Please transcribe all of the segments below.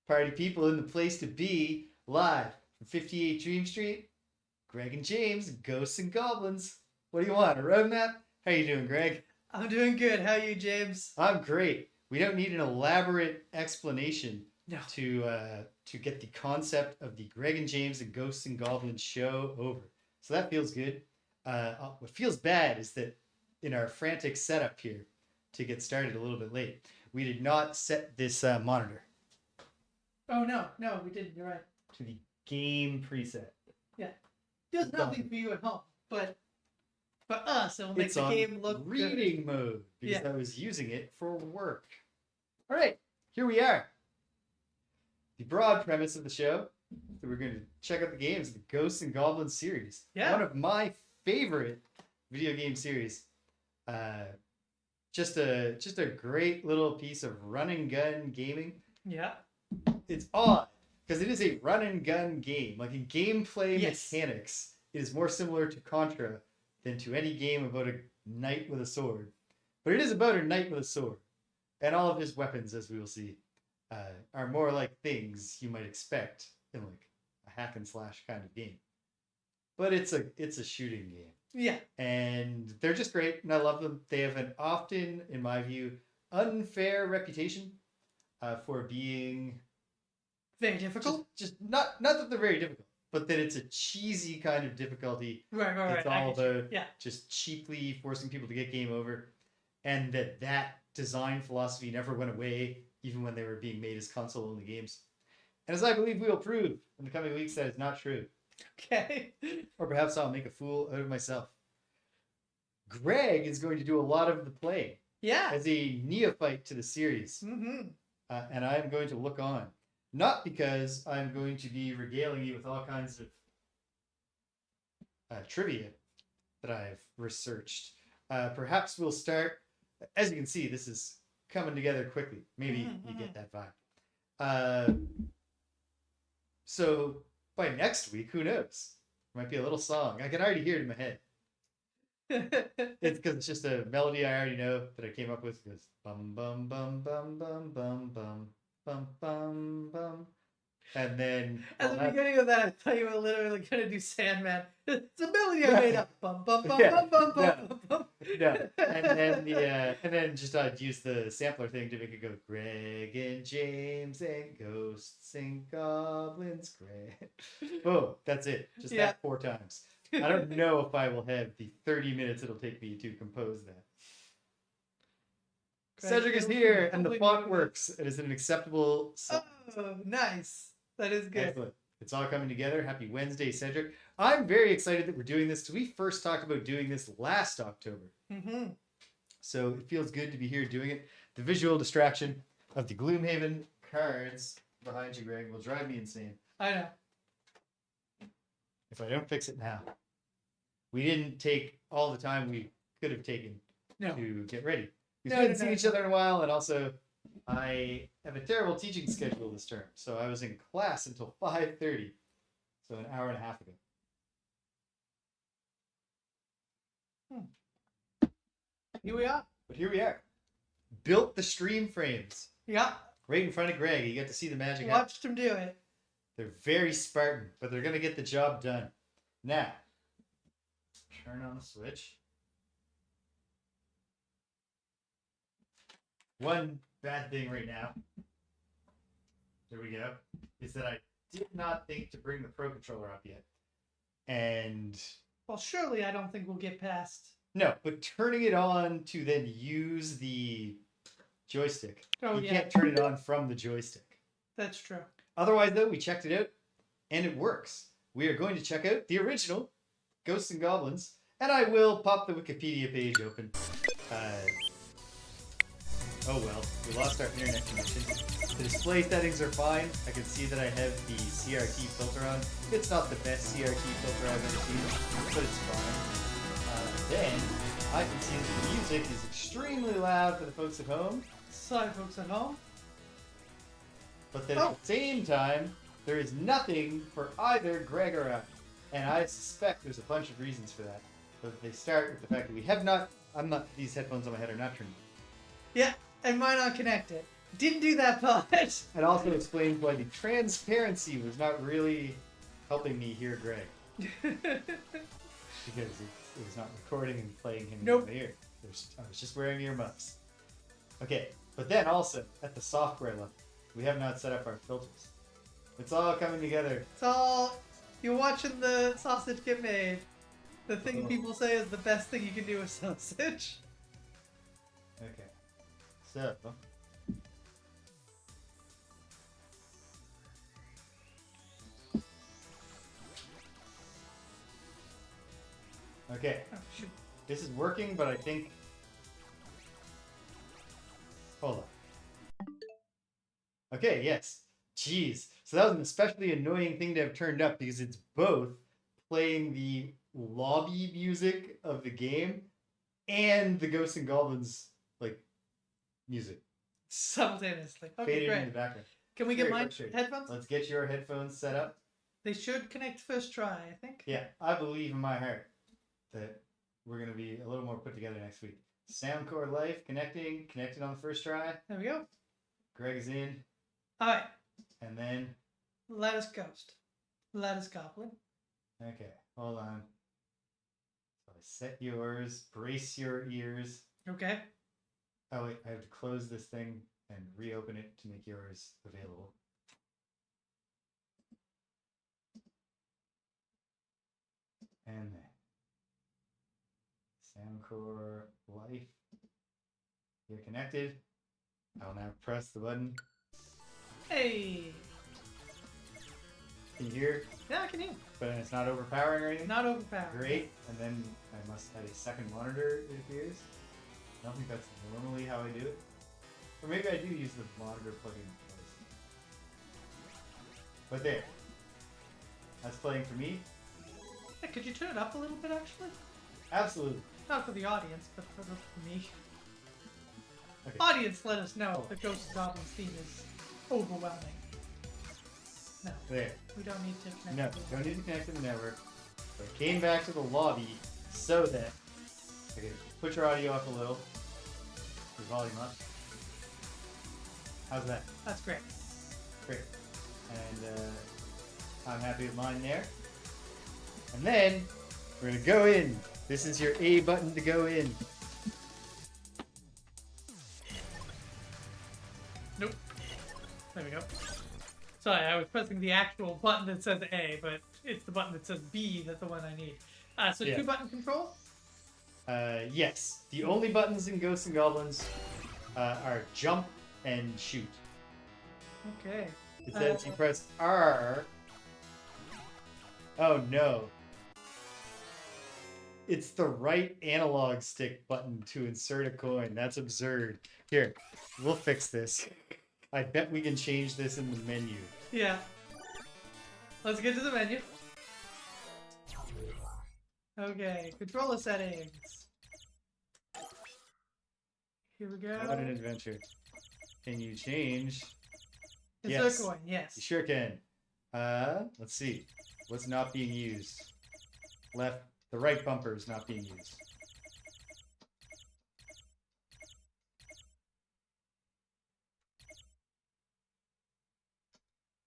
Party people in the place to be, live from 58 Dream Street. Greg and James, Ghosts and Goblins. What do you want? A roadmap? How you doing, Greg? I'm doing good. How are you, James? I'm great. We don't need an elaborate explanation No. to get the concept of the Greg and James and Ghosts and Goblins show over. So that feels good. What feels bad is that in our frantic setup here to get started a little bit late, we did not set this monitor Oh no, we didn't. You're right. to the game preset. Yeah. Does nothing for you at home, but for us, it will make It's the on game look reading mode because Yeah. I was using it for work. All right, here we are. The broad premise of the show that we're going to check out the games, the Ghosts and Goblins series. Yeah. One of my favorite video game series. Just a great little piece of run and gun gaming. good. Yeah. It's odd because it is a run and gun game. Like in gameplay Yes. mechanics, it is more similar to Contra than to any game about a knight with a sword. But it is about a knight with a sword, and all of his weapons, as we will see, are more like things you might expect in like a hack and slash kind of game. But it's a shooting game, Yeah. and they're just great, and I love them. They have an often, in my view, unfair reputation for being Very difficult. just not that they're very difficult, but that it's a cheesy kind of difficulty. Right. It's I all get you. about Yeah. just cheaply forcing people to get game over, and that design philosophy never went away, even when they were being made as console-only games. And as I believe we will prove in the coming weeks, that is not true. Okay. Or perhaps I'll make a fool out of myself. Greg is going to do a lot of the play Yeah. as a neophyte to the series, Mm-hmm. and I am going to look on. Not because I'm going to be regaling you with all kinds of trivia that I've researched. Perhaps we'll start. As you can see, this is coming together quickly. Maybe you get that vibe. So by next week, who knows? Might be a little song. I can already hear it in my head. It's because it's just a melody I already know that I came up with. It goes bum bum bum bum bum bum bum bum bum bum, and then At the beginning of that, I thought you were literally gonna do Sandman. It's a melody I No. made up. Bum bum bum Yeah. bum bum No. bum bum. no, and then just use the sampler thing to make it go Greg and James and Ghosts and Goblins. Greg, boom, that's it. Just Yeah. that 4 times. I don't know if I will have the 30 minutes it'll take me to compose that. Greg Cedric is Ghosts here, and and the Goblins. font works. It is an acceptable. Oh, nice. That is good. Excellent. It's all coming together. Happy Wednesday, Cedric. I'm very excited that we're doing this. We first talked about doing this last October. Mm-hmm. So it feels good to be here doing it. The visual distraction of the Gloomhaven cards behind you, Greg, will drive me insane I know. if I don't fix it now. We didn't take all the time we could have taken No. to get ready. We No, haven't no, seen no. each other in a while, and also I have a terrible teaching schedule this term. So I was in class until 5:30, so an hour and a half ago. Here we are. But here we are. Built the stream frames Yeah. right in front of Greg. You get to see the magic happen. Watched him do it. They're very Spartan, but they're going to get the job done. Now, turn on the switch. One bad thing right now, there we go, is that I did not think to bring the Pro Controller up yet. And Well, surely I don't think we'll get past. no, but turning it on to then use the joystick. Oh, You yeah. can't turn it on from the joystick. That's true. Otherwise, though, we checked it out, and it works. We are going to check out the original Ghosts and Goblins, and I will pop the Wikipedia page open. Oh well, we lost our internet connection. The display settings are fine. I can see that I have the CRT filter on. It's not the best CRT filter I've ever seen, but it's fine. Then, I can see that the music is extremely loud for the folks at home, Sorry, folks at home. but then at the same time, there is nothing for either Greg or I. And I suspect there's a bunch of reasons for that. But they start with the fact that we have not, these headphones on my head are not turned on. Yeah, and mine not connected. Didn't do that part. It also explains why the transparency was not really helping me hear Greg. Because it was not recording and playing him Nope. in my ear. I was just wearing earmuffs. Okay, but then also, at the software level, we have not set up our filters. It's all coming together. It's all... You're watching the sausage get made. The thing Oh. people say is the best thing you can do with sausage. Okay, so... Okay, Oh, shoot. this is working, but I think... Hold on. Okay, yes. Jeez. So that was an especially annoying thing to have turned up because it's both playing the lobby music of the game and the Ghosts and Goblins, like, music. Simultaneously. Okay, Faded in great. the background. Can we get Very my frustrating. headphones? Let's get your headphones set up. They should connect first try, I think. Yeah, I believe in my heart that we're going to be a little more put together next week. Soundcore Life, connected on the first try. There we go. Greg's in, Alright. and then, Lettuce Ghost. Lettuce Goblin. okay, hold on. So I set yours, brace your ears. Okay. Oh wait, I have to close this thing and reopen it to make yours available. And then, Soundcore Life, you're connected. I'll now press the button. Hey! Can you hear? Yeah, I can hear. But it's not overpowering or anything? Not overpowered. Great. And then I must add a second monitor, it appears. I don't think that's normally how I do it. Or maybe I do use the monitor plugin twice. But there. That's playing for me. Hey, could you turn it up a little bit, actually? Absolutely. Not for the audience, but for me. Okay. Audience, let us know if the Ghost and Goblins theme is overwhelming. No, There. we don't need to connect. No, to the- don't need to connect to the network. So I came back to the lobby so that I could put your audio up a little. Your volume up. How's that? That's great. Great. And I'm happy with mine there. And then we're gonna go in. This is your A button to go in. Nope. There we go. Sorry, I was pressing the actual button that says A, but it's the button that says B that's the one I need. So Yeah. 2-button control? Yes. The only buttons in Ghosts and Goblins are jump and shoot. Okay. It says you press R. Oh no. It's the right analog stick button to insert a coin. That's absurd. Here, we'll fix this. I bet we can change this in the menu. Yeah. Let's get to the menu. Okay, controller settings. Here we go. What an adventure. Can you change? Insert Yes. coin, yes. You sure can. Let's see. What's not being used? Left. The right bumper is not being used.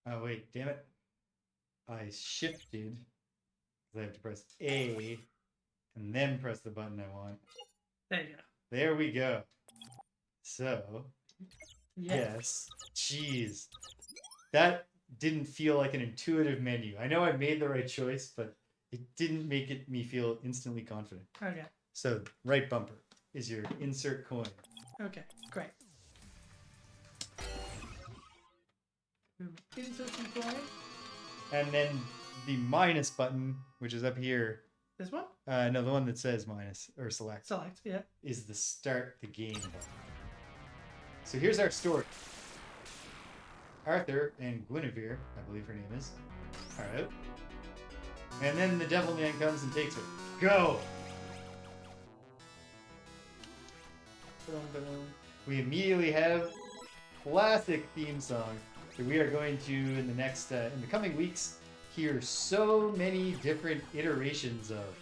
Oh wait, damn it. I shifted. I have to press A and then press the button I want. There you go. There we go. So, Yeah. yes. Jeez. That didn't feel like an intuitive menu. I know I made the right choice, but it didn't make me feel instantly confident. Okay. So, right bumper is your insert coin. Okay, great. Insert some coin. And then the minus button, which is up here, This one? no, the one that says minus or select, Select, yeah. is the start the game button. So here's our story. Arthur and Guinevere, I believe her name is, are out. And then the Devil Man comes and takes her. Go! We immediately have classic theme song that we are going to in the coming weeks hear so many different iterations of,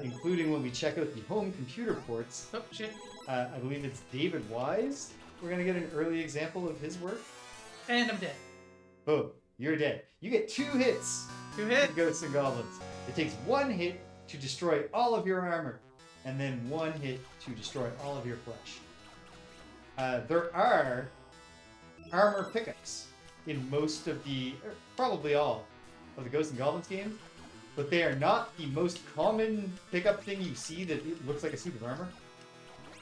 including when we check out the home computer ports. Oh, shit. I believe it's David Wise we're gonna get an early example of his work. And I'm dead. Boom, you're dead. You get 2 hits. 2 with hits. Ghosts and Goblins. It takes 1 hit to destroy all of your armor, and then 1 hit to destroy all of your flesh. There are armor pickups in most of probably all of the Ghosts and Goblins games, but they are not the most common pickup thing you see that it looks like a suit of armor.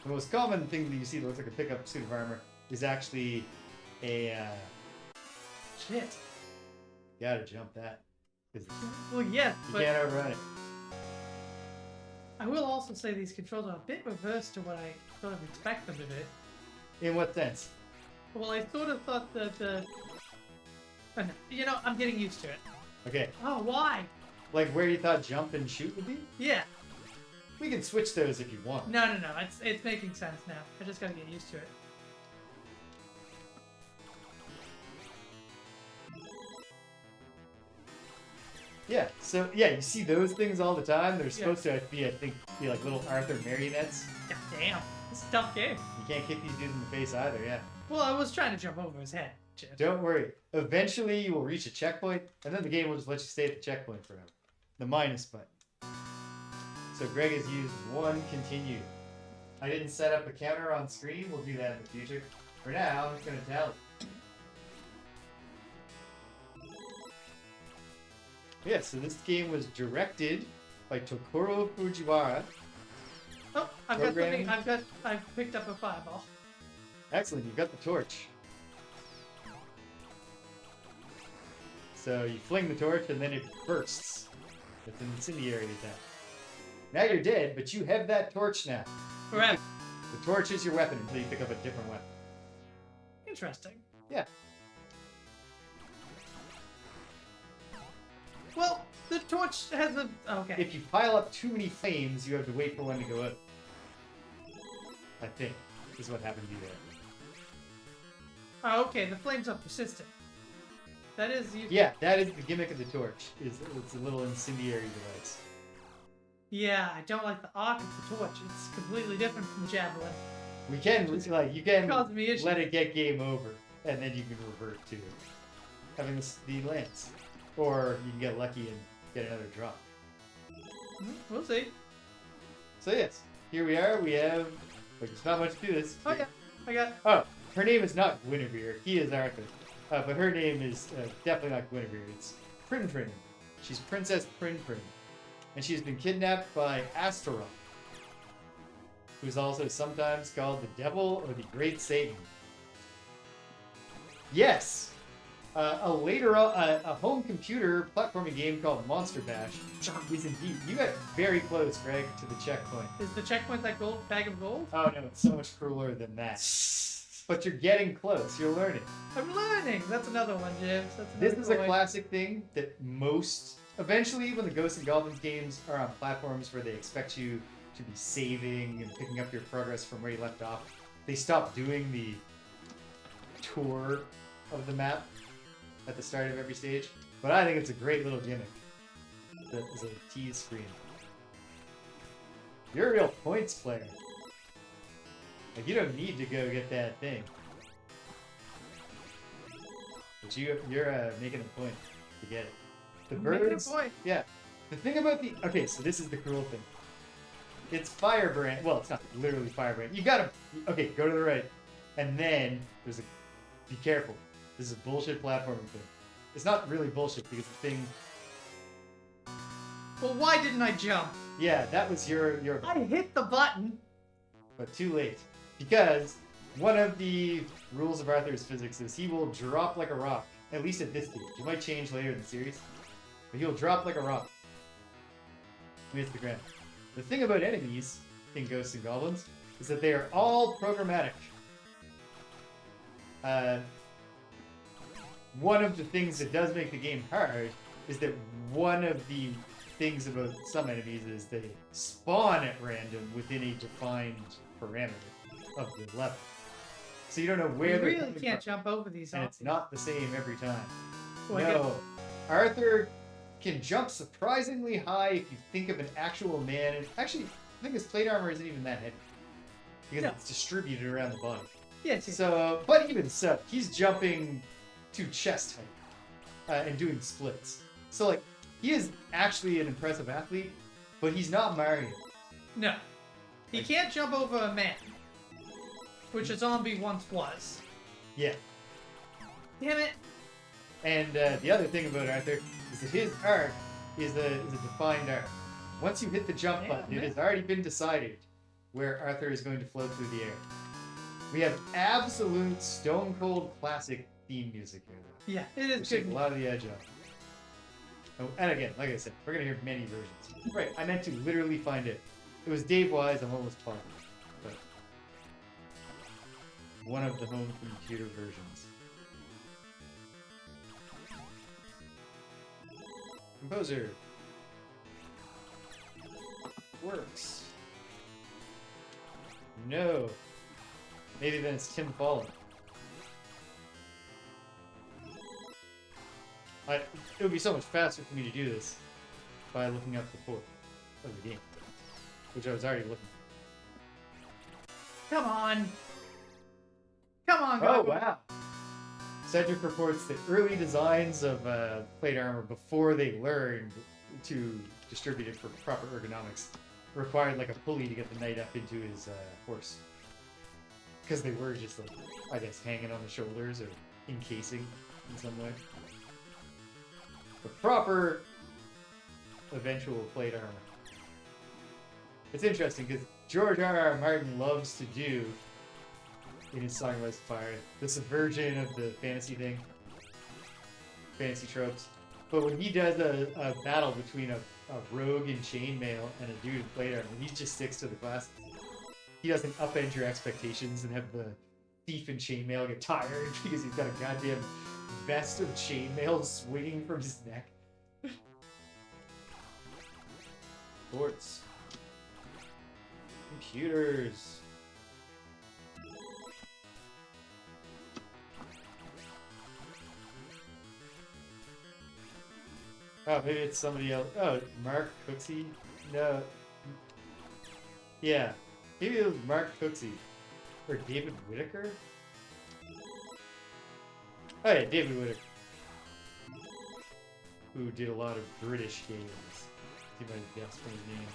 The most common thing that you see that looks like a pickup suit of armor is actually a... Shit. gotta jump that. 'Cause Well, yes, you but can't outrun it. I will also say these controls are a bit reversed to what I sort of expect them to be. In what sense? Well, I sort of thought that the... You know, I'm getting used to it. Okay, Oh, why? like where you thought jump and shoot would be? Yeah. We can switch those if you want. No. It's making sense now. I just gotta get used to it. Yeah, so yeah, you see those things all the time. They're Yeah. supposed to be, I think, be like little Arthur marionettes. God damn. It's a tough game. You can't kick these dudes in the face either, yeah. Well, I was trying to jump over his head, Jim. Don't worry. Eventually you will reach a checkpoint, and then the game will just let you stay at the checkpoint forever. The minus button. So Greg has used 1 continue. I didn't set up a counter on screen. We'll do that in the future. For now, I'm just going to tell it. Yeah, so this game was directed by Tokuro Fujiwara. Oh, I've Programming. got something. I've picked up a fireball. Excellent, you got the torch. So you fling the torch and then it bursts. It's an incendiary attack. Now you're dead, but you have that torch now. Forever. The torch is your weapon until you pick up a different weapon. Interesting. Yeah. Well, the torch has a... Okay. If you pile up too many flames, you have to wait for one to go out. I think is what happened to you there. Oh, okay, the flames are persistent. That is... Yeah, that is the gimmick of the torch. It's a little incendiary device. Yeah, I don't like the arc of the torch. It's completely different from the javelin. We can you can Causes me issues. let it get game over, and then you can revert to having the lance, or you can get lucky and get another drop. We'll see. So yes, here we are. We have like there's not much to this. Oh yeah, I got... Oh, her name is not Guinevere. He is Arthur, but her name is definitely not Guinevere. It's Prin Prin. She's Princess Prin Prin, and she's been kidnapped by Astaroth, who's also sometimes called the Devil or the Great Satan. Yes, a home computer platforming game called Monster Bash is indeed. You got very close, Greg, to the checkpoint. Is the checkpoint that gold bag of gold? Oh no, it's so much crueler than that. But you're getting close. You're learning. I'm learning. That's another one, James. That's This another is a toy. classic thing that eventually when the Ghosts and Goblins games are on platforms where they expect you to be saving and picking up your progress from where you left off, they stop doing the tour of the map at the start of every stage. But I think it's a great little gimmick. That is a tease screen. You're a real points player. Like, you don't need to go get that thing. But you're making a point to get it. The I'm making a birds... point. Yeah. The thing about the... Okay, so this is the cruel thing. It's firebrand. Well, it's not literally firebrand. You gotta... Okay, go to the right. And then there's a... Be careful. This is a bullshit platforming thing. It's not really bullshit because the thing... Well, why didn't I jump? Yeah, that was your... I hit the button. But too late. Because one of the rules of Arthur's physics is he will drop like a rock. At least at this stage. It might change later in the series. But he'll drop like a rock. When he hits the ground. The thing about enemies in Ghosts and Goblins is that they are all programmatic. One of the things that does make the game hard is that one of the things about some enemies is they spawn at random within a defined parameter of the level. So you don't know where You they're really coming can't from. jump over these. And it's not the same every time. Well, I No. Arthur can jump surprisingly high if you think of an actual man. And actually, I think his plate armor isn't even that heavy. Because No. it's distributed around the body. Yes. So, but even so, he's jumping to chest height and doing splits. So, like, he is actually an impressive athlete, but he's not Mario. No. He can't jump over a man, which a zombie once was. Yeah. Damn it. And the other thing about Arthur is that his arc is a defined arc. Once you hit the jump button, it has already been decided where Arthur is going to float through the air. We have absolute stone cold classic theme music here, though. Yeah, it is Which good. takes a lot of the edge off. Oh, and again, like I said, we're gonna hear many versions. Right, I meant to literally find it. It was Dave Wise and what was popular, but one of the home computer versions. Composer works. No. Maybe then it's Tim Fallon. It would be so much faster for me to do this by looking up the port of the game, which I was already looking Come on. Come on, for. Oh, Goblins. wow. Cedric reports that early designs of plate armor before they learned to distribute it for proper ergonomics required like a pulley to get the knight up into his horse. Because they were just like, I guess, hanging on the shoulders or encasing in some way. The proper eventual plate armor. It's interesting because George R.R. Martin loves to do in his Song of Ice and Fire the subversion of the fantasy thing, fantasy tropes. But when he does a battle between a rogue in chainmail and a dude in plate armor, he just sticks to the classics. He doesn't upend your expectations and have the thief in chainmail get tired because he's got a goddamn vest of chainmail swinging from his neck. Sports. Computers. Oh, maybe it's somebody else. Oh, Mark Cooksey? No. Yeah. Maybe it was Mark Cooksey. Or David Whittaker? Oh yeah, David Whittaker. Who did a lot of British games. You might have guessed from his name.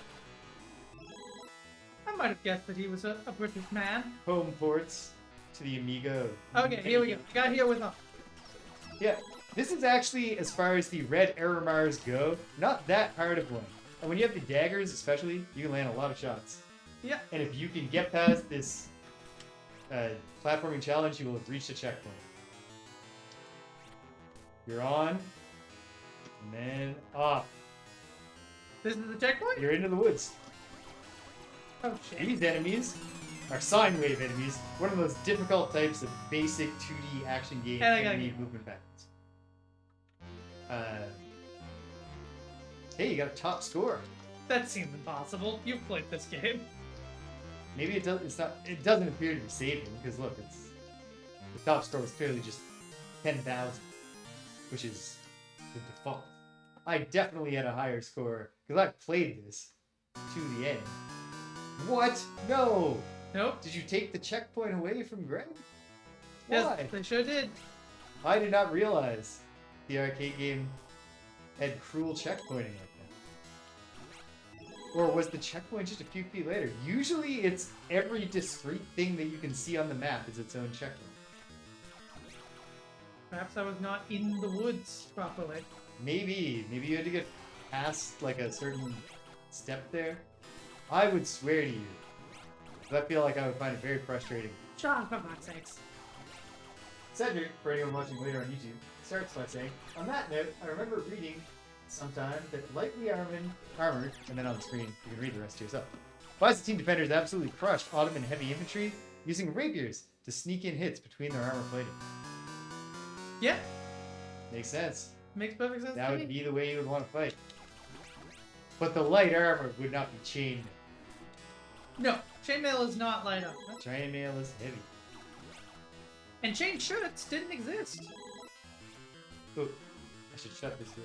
I might have guessed that he was a British man. Home ports to the Amiga. Okay, here we go. Got here with us. Yeah, this is actually, as far as the red error bars go, not that hard of one. And when you have the daggers, especially, you can land a lot of shots. Yeah. And if you can get past this platforming challenge, you will have reached a checkpoint. You're on, and then off. This is the checkpoint? You're into the woods. Oh shit. These enemies are sine wave enemies, one of those difficult types of basic 2D action game And I gotta enemy get- movement patterns. Hey, you got a top score. That seems impossible. You've played this game. Maybe it does. It's not. It doesn't appear to be saving because look, it's the top score was clearly just 10,000, which is the default. I definitely had a higher score because I played this to the end. What? No. Nope. Did you take the checkpoint away from Greg? Yes, Why? they sure did. I did not realize the arcade game had cruel checkpointing like that. Or was the checkpoint just a few feet later? Usually it's every discrete thing that you can see on the map is its own checkpoint. Perhaps I was not in the woods properly. Maybe you had to get past like a certain step there. I would swear to you, 'cause I feel like I would find it very frustrating. John, for God's sakes. Cedric, for anyone watching later on YouTube, starts by saying, on that note, I remember reading sometime that lightly armored, and then on the screen, you can read the rest to yourself. Byzantine defenders absolutely crushed Ottoman heavy infantry using rapiers to sneak in hits between their armor plating. Yeah, Makes sense. makes perfect sense That to would me. be the way you would want to fight. But the light armor would not be chainmail. No, chainmail is not light up. Chainmail is heavy. And chain shirts didn't exist. Oh, I should shut this door.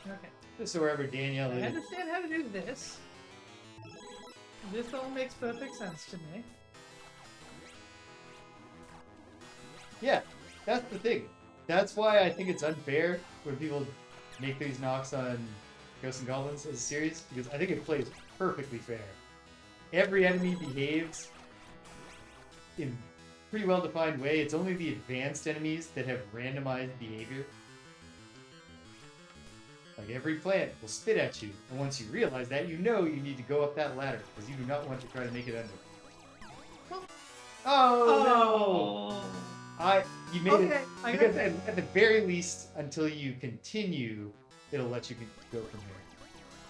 Okay. Just so wherever Danielle I is. understand how to do this. This all makes perfect sense to me. Yeah, that's the thing. That's why I think it's unfair when people make these knocks on Ghosts and Goblins as a series, because I think it plays perfectly fair. Every enemy behaves in pretty well-defined way. It's only the advanced enemies that have randomized behavior. Like every plant will spit at you, and once you realize that, you know you need to go up that ladder, because you do not want to try to make it under. Oh, no! You made it, because at the very least, until you continue, it'll let you go from there.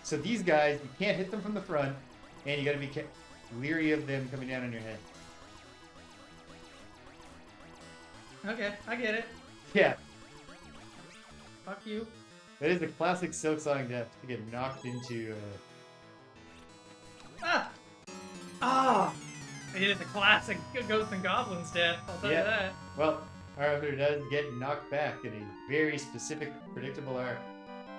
So these guys, you can't hit them from the front, and you gotta be leery of them coming down on your head. Okay, I get it. Yeah. Fuck you. That is a classic Silksong death, to get knocked into... It is a classic Ghosts and Goblins death, I'll tell you that. Well, our other does get knocked back in a very specific, predictable arc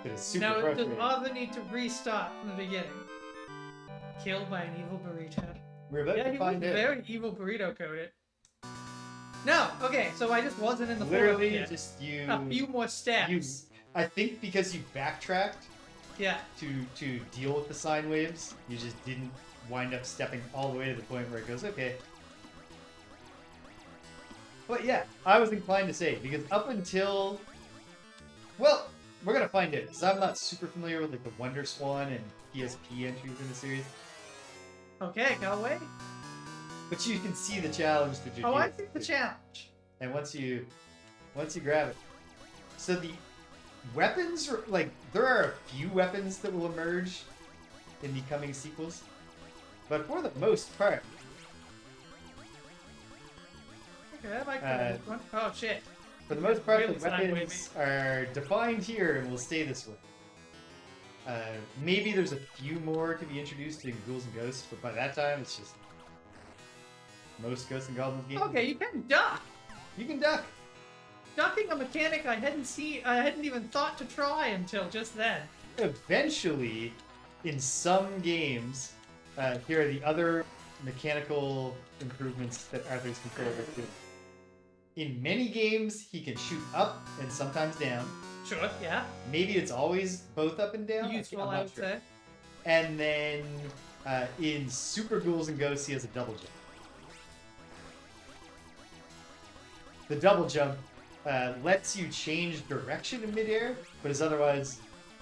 that is super frustrating. Does Arthur need to restart from the beginning? Killed by an evil burrito. We're about to find he was out. very evil burrito coded. No, okay, so I just wasn't in the Literally, forest yet. just you... A few more steps. I think because you backtracked to deal with the sine waves, you just didn't wind up stepping all the way to the point where it goes, okay. But yeah, I was inclined to say, because up until... Well, we're going to find out, because I'm not super familiar with like the Wonder Swan and PSP entries in the series. Okay, go away. But you can see the challenge that you're Oh, I dealing see the with. challenge. And once you grab it. So the weapons, like, there are a few weapons that will emerge in the coming sequels. But for the most part... Okay, I like that one. Oh, shit. For the most part, Really the weapons are defined here and will stay this way. Maybe there's a few more to be introduced in Ghouls and Ghosts, but by that time, it's just... most Ghosts and Goblins games. Okay, you can duck. You can duck. Ducking a mechanic I hadn't even thought to try until just then. Eventually, in some games, here are the other mechanical improvements that Arthur's controller do. In many games, he can shoot up and sometimes down. Sure, yeah. Maybe it's always both up and down. Useful, I'm I not would sure. say. And then in Super Ghouls and Ghosts, he has a double jump. The double jump lets you change direction in midair, but is otherwise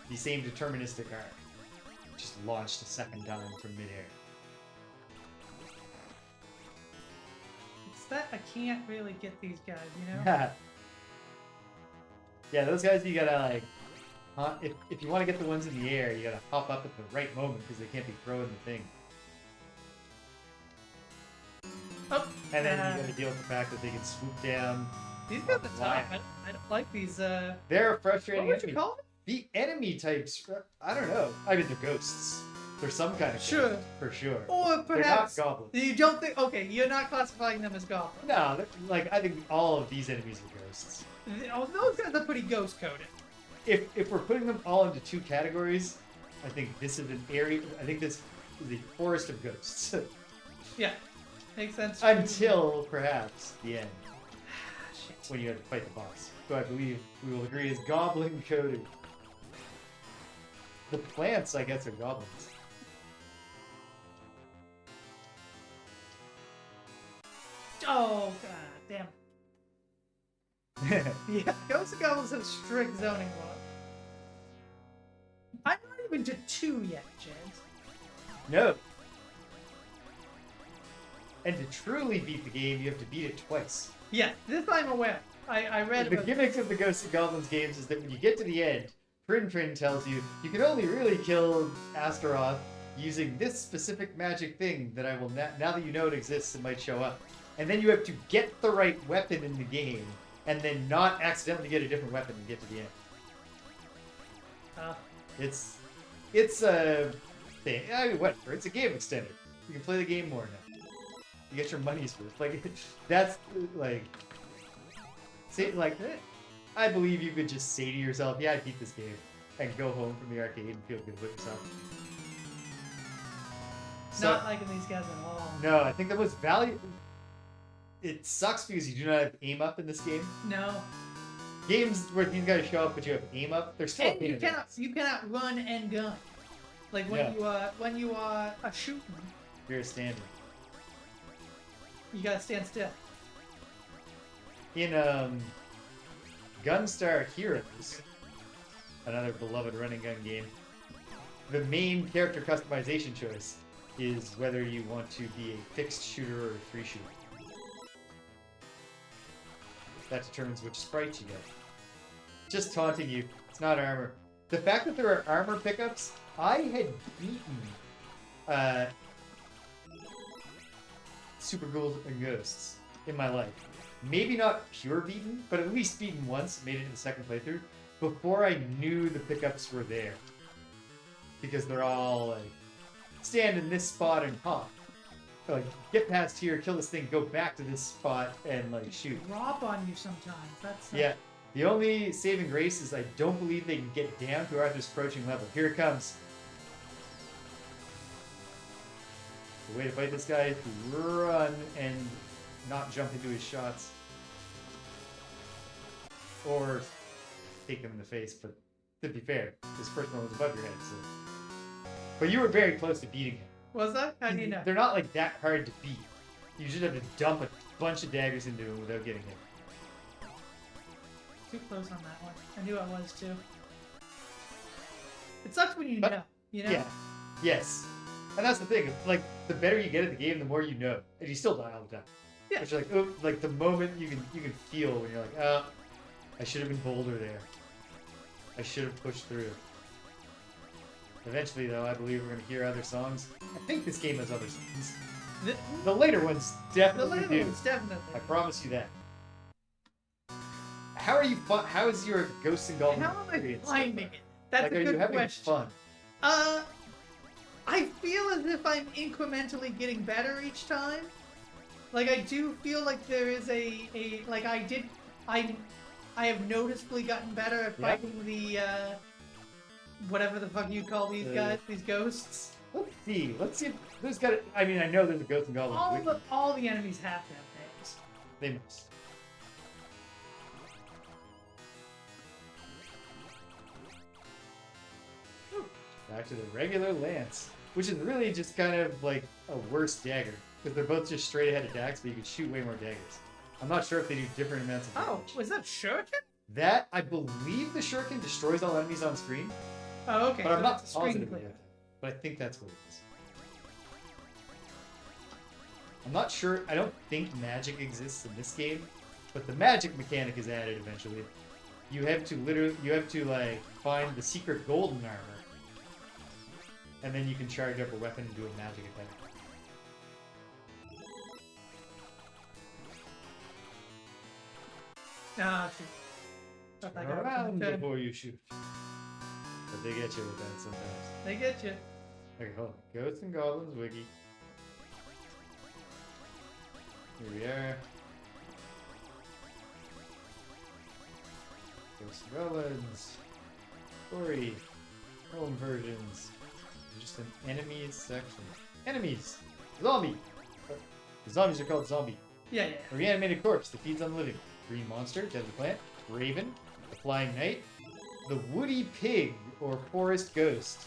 the same deterministic arc. Just launched a second time from midair. It's that I can't really get these guys, you know? Yeah, those guys you gotta like... if you want to get the ones in the air, you gotta hop up at the right moment because they can't be throwing the thing. Oh, And then you gotta deal with the fact that they can swoop down. These guys are tough. I don't like these, They're frustrating what would you enemies. call them? The enemy types, I don't know. I mean, they're ghosts. They're some kind of ghost, for sure. Or perhaps they're not goblins. you don't think... Okay, you're not classifying them as goblins. No, like, I think all of these enemies are ghosts. Oh, those guys are pretty ghost-coded. If we're putting them all into two categories, I think this is an area... I think this is the forest of ghosts. Yeah, makes sense. Until, perhaps, the end. Shit. When you have to fight the boss. Who I believe we will agree is goblin-coded. The plants, I guess, are goblins. Oh, god damn. Yeah, Ghosts and Goblins have strict zoning laws. I'm not even to 2 yet, James. No. And to truly beat the game, you have to beat it twice. Yeah, this I'm aware. I read The about gimmick of the Ghosts and Goblins games is that when you get to the end, Prin tells you you can only really kill Astaroth using this specific magic thing that I will now that you know it exists, it might show up. And then you have to get the right weapon in the game, and then not accidentally get a different weapon and get to the end. It's a thing. I mean, whatever. It's a game extender. You can play the game more now. You get your money's worth. Like that's like, say like, I believe you could just say to yourself, "Yeah, I beat this game," and go home from the arcade and feel good with yourself. So, Not liking these guys at all. no, I think the most value. It sucks because you do not have aim up in this game. No. Games where these guys show up but you have aim up, they're still a And pain you in the cannot ass. you cannot run and gun. Like when you are shooting, You're standing. you gotta stand still. In Gunstar Heroes, another beloved running gun game, the main character customization choice is whether you want to be a fixed shooter or a free shooter. That determines which sprites you get. Just taunting you. It's not armor. The fact that there are armor pickups, I had beaten Super Ghouls and Ghosts in my life. Maybe not pure beaten, but at least beaten once, made it to the second playthrough, before I knew the pickups were there. Because they're all like, stand in this spot and pop. Like, get past here, kill this thing, go back to this spot and like shoot. Drop on you sometimes. That's Yeah. The only saving grace is I don't believe they can get down to Arthur's approaching level. Here it comes. The way to fight this guy is to run and not jump into his shots. Or take him in the face, but to be fair, his first one was above your head, so. But you were very close to beating him. Was that? How do you know? They're not like that hard to beat. You just have to dump a bunch of daggers into him without getting hit. Too close on that one. I knew I was too. It sucks when you But- know. You know? Yeah. Yes. And that's the thing. Like, the better you get at the game, the more you know. And you still die all the time. Yeah. Which, like, oh, like the moment you can feel when you're like, oh, I should have been bolder there. I should have pushed through. Eventually, though, I believe we're going to hear other songs. I think this game has other songs. The later ones The definitely later do. ones, definitely. I promise you that. How are you fun? How is your Ghosts and Goblins How am I experience? finding it? That's Like, a are good you having question. fun? I feel as if I'm incrementally getting better each time. Like I do feel like there is a like I have noticeably gotten better at Yeah. fighting the whatever the fuck you call these guys, these ghosts. Let's see. Let's see if there's got. I mean, I know there's a Ghosts and Goblins. wiki. All the enemies have to have names. They must. Back to the regular lance, which is really just kind of like a worse dagger because they're both just straight ahead attacks, but you can shoot way more daggers. I'm not sure if they do different amounts of Oh, damage. was that shuriken? That I believe the shuriken destroys all enemies on screen, Oh, okay. but so I'm not it's a screen positive clear. about that. But I think that's what it is. I'm not sure. I don't think magic exists in this game, but the magic mechanic is added eventually. You have to like find the secret golden armor, and then you can charge up a weapon and do a magic attack. Ah, shoot. Thought that Turn got around turned. before you shoot. But they get you with that sometimes. They get you. Okay, hold on. Ghosts and Goblins wiki. Here we are. Ghosts and Goblins. Story. Home versions. Just an enemies section. Enemies! Zombie! The zombies are called zombie. Yeah, yeah. A reanimated corpse that feeds on the living. Green monster, desert plant, raven, the flying knight, the woody pig or forest ghost.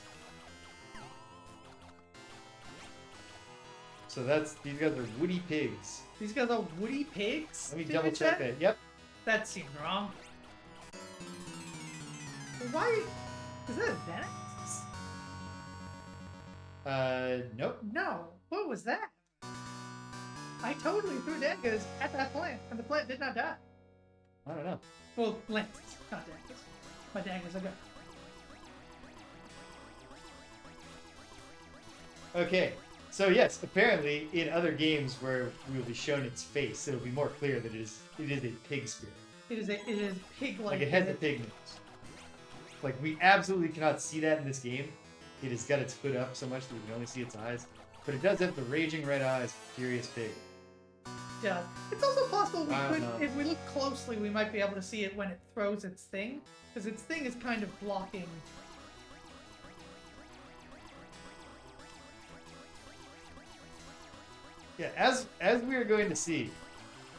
So these guys are woody pigs. These guys are woody pigs? Let me Did double you check that. Yep. That seemed wrong. Why? Is that a Venice? Nope. No. What was that? I totally threw daggers at that plant, and the plant did not die. I don't know. Well, lances, not daggers. My daggers are gone. Okay. So yes, apparently in other games where we will be shown its face, it'll be more clear that it is a pig spirit. It is pig-like. Like it has a pig nose. Like we absolutely cannot see that in this game. It has got its hood up so much that we can only see its eyes. But it does have the raging red eyes, furious pig. Yeah. It's also possible I don't we know. could, if we look closely, we might be able to see it when it throws its thing, because its thing is kind of blocking. Yeah, as we are going to see,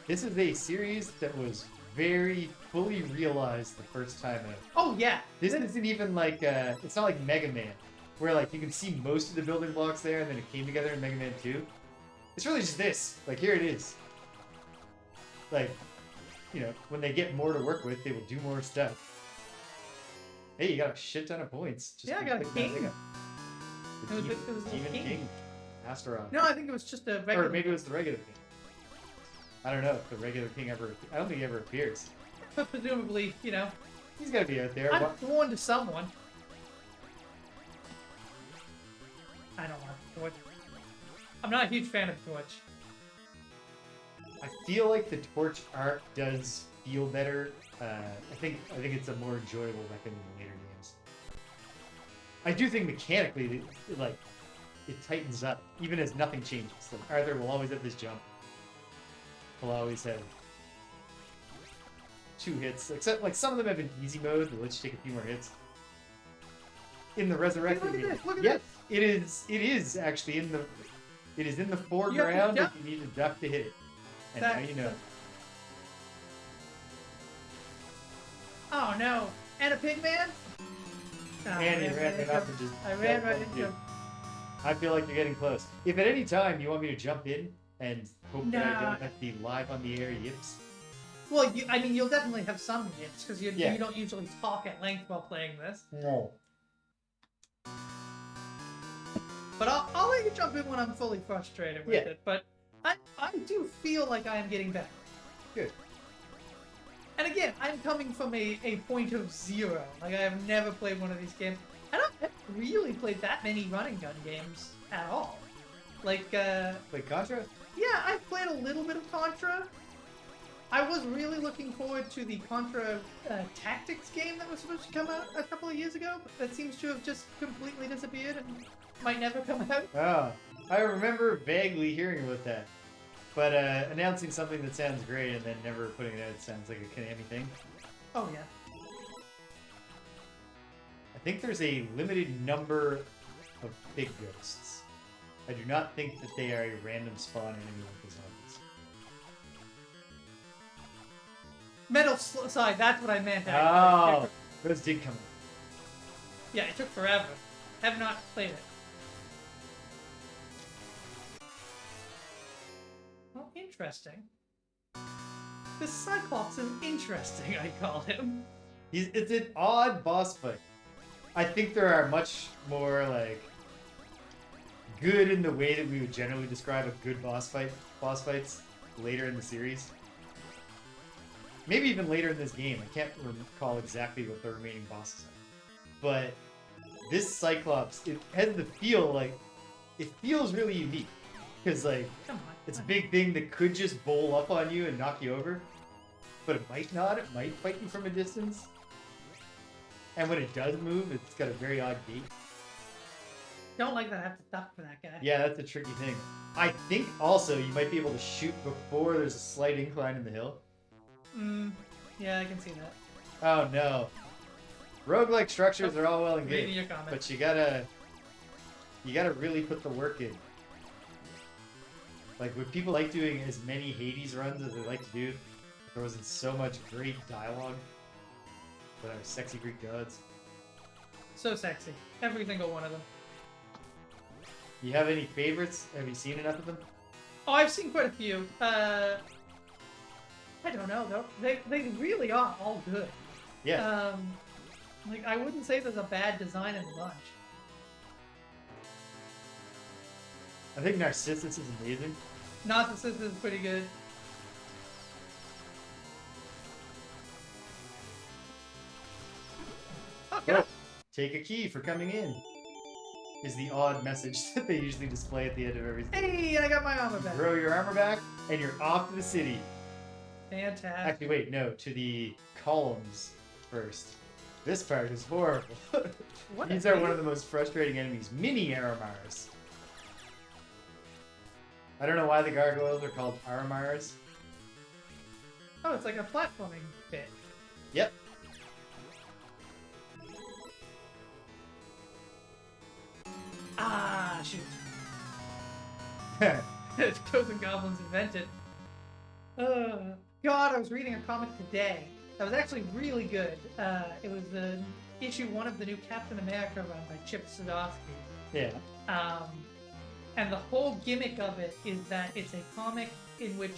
this is a series that was very fully realized the first time out. Oh yeah. This isn't even like it's not like Mega Man, where like you can see most of the building blocks there, and then it came together in Mega Man 2. It's really just this. Like here it is. Like, you know, when they get more to work with, they will do more stuff. Hey, you got a shit ton of points. Just Yeah, I got a king. The It was a Demon king. King. Asteroid. No, I think it was just a regular. Or maybe it was the regular king. I don't know if the regular king ever. I don't think he ever appears. But presumably, you know, He's got to be out there. I'm sworn to someone. I don't want Torch. I'm not a huge fan of Torch. I feel like the torch art does feel better. I think it's a more enjoyable weapon in later games. I do think mechanically, it tightens up, even as nothing changes. Like Arthur will always have this jump. He'll always have 2 hits, except like some of them have an easy mode that lets you take a few more hits. In the resurrected game, Look at yes, this. it is actually in the foreground if you need to duck to hit it. And now you know. Oh no! And a pig man? Oh, And you ran it up and just. I ran right into him. I feel like you're getting close. If at any time you want me to jump in and hope that I Nah. don't have to be live on the air yips. Well, I mean, you'll definitely have some hits because you Yeah. don't usually talk at length while playing this. No. But I'll let you jump in when I'm fully frustrated with Yeah. it. But I do feel like I am getting better. Good. And again, I'm coming from a point of 0. Like, I have never played one of these games. I haven't really played that many running gun games at all. Like, Wait, Contra? yeah, I played a little bit of Contra. I was really looking forward to the Contra Tactics game that was supposed to come out a couple of years ago, but that seems to have just completely disappeared and might never come out. Oh, I remember vaguely hearing about that. But announcing something that sounds great and then never putting it out sounds like a Konami thing. Oh, yeah. I think there's a limited number of big ghosts. I do not think that they are a random spawn enemy like the zombies. Metal Slide, that's what I meant. Oh, those did come out. Yeah, it took forever. Have not played it. Well, interesting. This Cyclops is interesting, I call him. It's an odd boss fight. I think there are much more, like, good in the way that we would generally describe a good boss fights later in the series. Maybe even later in this game. I can't recall exactly what the remaining bosses are. But this Cyclops, it has the feel like, it feels really unique. Because, like, Come on. it's a big thing that could just bowl up on you and knock you over. But it might not. It might fight you from a distance. And when it does move, it's got a very odd gait. Don't like that I have to duck for that guy. Yeah, that's a tricky thing. I think also you might be able to shoot before there's a slight incline in the hill. Yeah, I can see that. Oh no. Roguelike structures are all well and Reading good, your comment. but you gotta really put the work in. Like, would people like doing as many Hades runs as they like to do if there wasn't so much great dialogue with our sexy Greek gods? So sexy. Every single one of them. You have any favorites? Have you seen enough of them? Oh, I've seen quite a few. I don't know, though. They really are all good. Yeah. Like, I wouldn't say there's a bad design in the bunch. I think Narcissus is amazing. Narcissus is pretty good. Oh, God. Oh, take a key for coming in. Is the odd message that they usually display at the end of everything. Hey, and I got my armor back. Grow your armor back, and you're off to the city. Fantastic. Actually, wait, no, to the columns first. This part is horrible. What These a are one thing. of the most frustrating enemies. Mini Aramars. I don't know why the gargoyles are called Aramars. Oh, it's like a platforming bit. Yep. Ah, shoot. Ghosts and Goblins invented. God, I was reading a comic today that was actually really good. It was the issue 1 of the new Captain America run by Chip Zdarsky. Yeah. And the whole gimmick of it is that it's a comic in which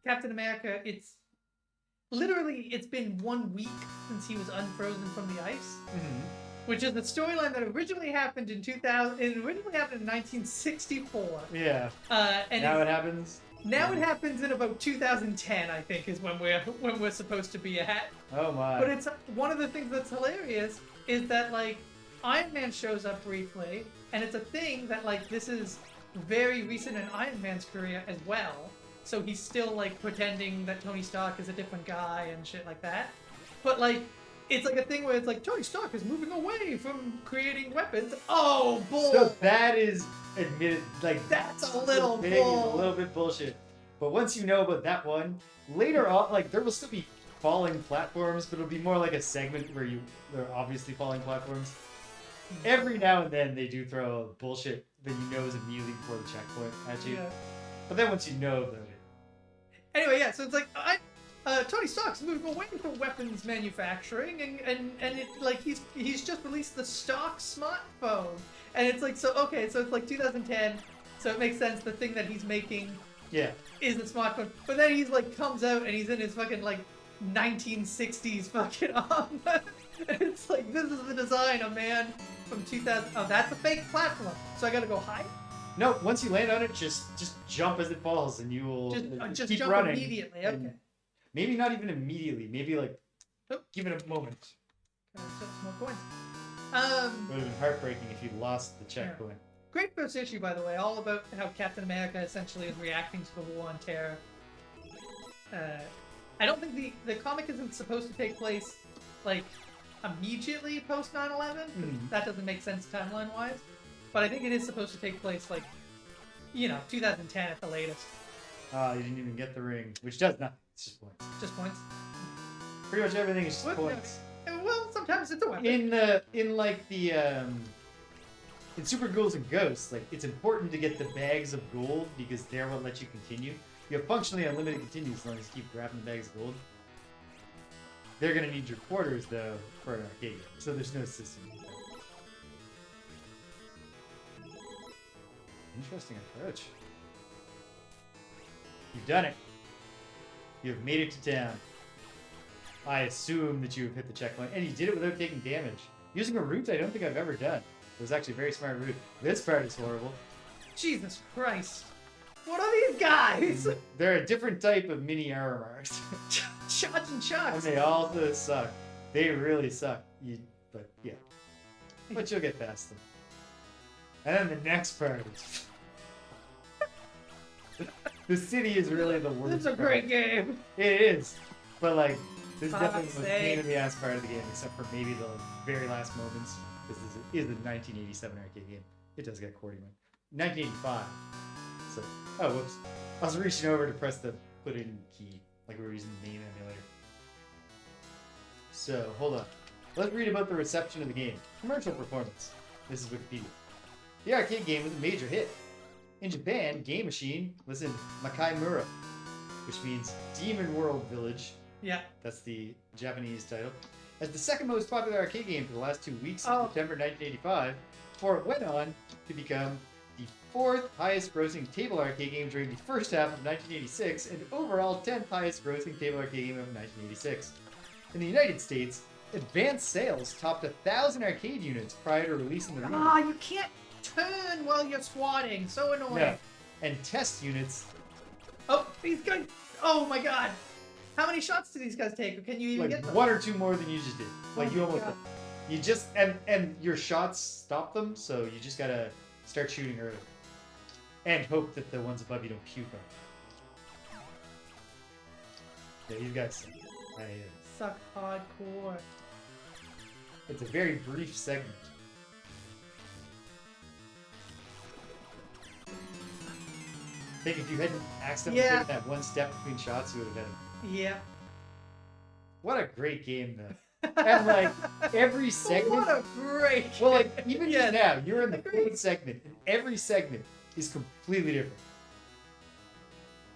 Captain America, it's been 1 week since he was unfrozen from the ice, which is the storyline that originally happened in 2000. It originally happened in 1964. Yeah. And now it happens. Now it happens in about 2010, I think, is when we're supposed to be at. Oh my! But it's one of the things that's hilarious is that like Iron Man shows up briefly, and it's a thing that like this is very recent in Iron Man's career as well. So he's still like pretending that Tony Stark is a different guy and shit like that. But like it's like a thing where it's like Tony Stark is moving away from creating weapons. Oh, bull! So that is admitted, like that's a little bull. A little bit bullshit. But once you know about that one, later on, like there will still be falling platforms, but it'll be more like a segment where they're obviously falling platforms. Every now and then they do throw bullshit that you know is immediately before the checkpoint at you. Yeah. But then once you know about it. Anyway, yeah, so it's like Tony Stark's moving away from weapons manufacturing, and it like he's just released the Stark smartphone, and it's like so it's like 2010, so it makes sense the thing that he's making is the smartphone, but then he's like comes out and he's in his fucking like 1960s fucking armor, and it's like this is the design of man from 2000. Oh, that's a fake platform, so I gotta go high. No, once you land on it, just jump as it falls, and you will just keep jump running immediately. Okay. Maybe not even immediately. Maybe like give it a moment. Some more coins. It would have been heartbreaking if you lost the checkpoint. Great first issue, by the way, all about how Captain America essentially is reacting to the war on terror. I don't think the comic isn't supposed to take place like immediately post 9/11. That doesn't make sense timeline-wise. But I think it is supposed to take place like, 2010 at the latest. You didn't even get the ring, which does nothing. It's just points. Just points. Pretty much everything is just points. Well, sometimes it's a weapon. In Super Ghouls and Ghosts, like it's important to get the bags of gold because they're what let you continue. You have functionally unlimited continues as long as you keep grabbing the bags of gold. They're gonna need your quarters though for an arcade game, so there's no system. Interesting approach. You've done it. You have made it to town. I assume that you have hit the checkpoint, and you did it without taking damage. Using a route I don't think I've ever done. It was actually a very smart route. This part is horrible. Jesus Christ. What are these guys? They're a different type of mini arrow marks. Shots and chucks. And they also suck. They really suck. But you'll get past them. And then the next part is... The city is really the worst. This is a great game. It is. But like, this is Fuck's definitely the pain in the ass part of the game, except for maybe the very last moments. This is the 1987 arcade game. It does get QWERTY mode. 1985. So, oh, whoops. I was reaching over to press the put in key, like we were using the main emulator. So, hold on. Let's read about the reception of the game. Commercial performance. This is Wikipedia. The arcade game was a major hit. In Japan, Game Machine was in Makaimura, which means Demon World Village. Yeah. That's the Japanese title. As the second most popular arcade game for the last 2 weeks of September 1985, before it went on to become the 4th highest grossing table arcade game during the first half of 1986 and overall 10th highest grossing table arcade game of 1986. In the United States, advanced sales topped 1,000 arcade units prior to releasing the remake. You can't turn while you're swatting. So annoying. No. And test units. Oh, these guys. Oh my god. How many shots do these guys take? Or can you even get them? 1 or 2 more than you just did. Like you almost. God. You just and your shots stop them, so you just gotta start shooting early, and hope that the ones above you don't puke on. Yeah, you guys. Suck hardcore. It's a very brief segment. I think if you hadn't accidentally taken that one step between shots, you would have had it. Yeah. What a great game, though. And like every segment, What a great. well, like even Yes. just now, you're in the Agreed. fourth segment, and every segment is completely different.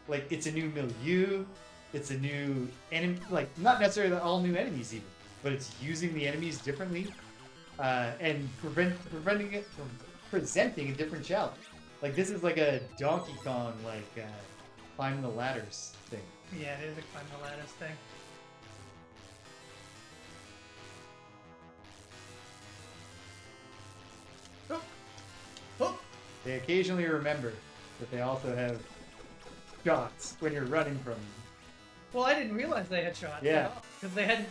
Like it's a new milieu, it's a new enemy, like not necessarily all new enemies even, but it's using the enemies differently, and preventing it from presenting a different challenge. Like this is like a Donkey Kong like climb the ladders thing. Yeah, it is a climb the ladders thing. Oh. Oh. They occasionally remember that they also have shots when you're running from them. Well, I didn't realize they had shots. Yeah. Because they hadn't.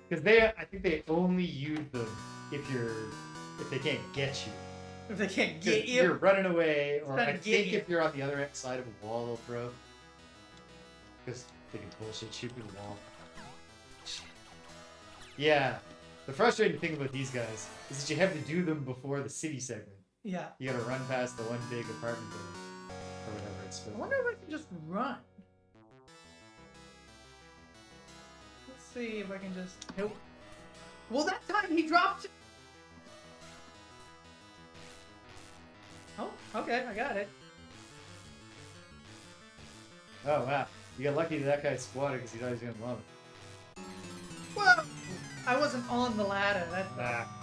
Because I think they only use them if they can't get you. If they can't 'Cause get you. you're running away, or trying I to get think you. if you're on the other side of a wall, they'll throw. Because they can bullshit shoot through the wall. Yeah. The frustrating thing about these guys is that you have to do them before the city segment. Yeah. You gotta run past the one big apartment building. Or whatever it's I supposed wonder if I can just run. Let's see if I can just. Nope. Well, that time he dropped. Oh, okay, I got it. Oh, wow. You got lucky that guy squatted because he thought he was gonna vomit. Whoa! I wasn't on the ladder. That's Ah.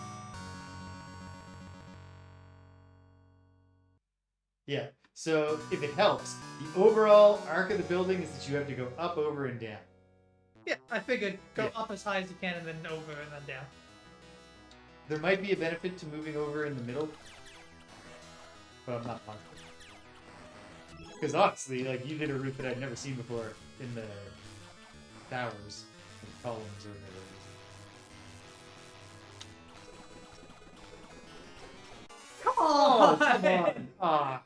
Yeah. So if it helps, the overall arc of the building is that you have to go up, over, and down. Yeah, I figured go Yeah. up as high as you can and then over and then down. There might be a benefit to moving over in the middle, but I'm not positive. Because honestly, like you did a route that I'd never seen before in the towers, the columns, or whatever. Come Oh, on! come on! Ah.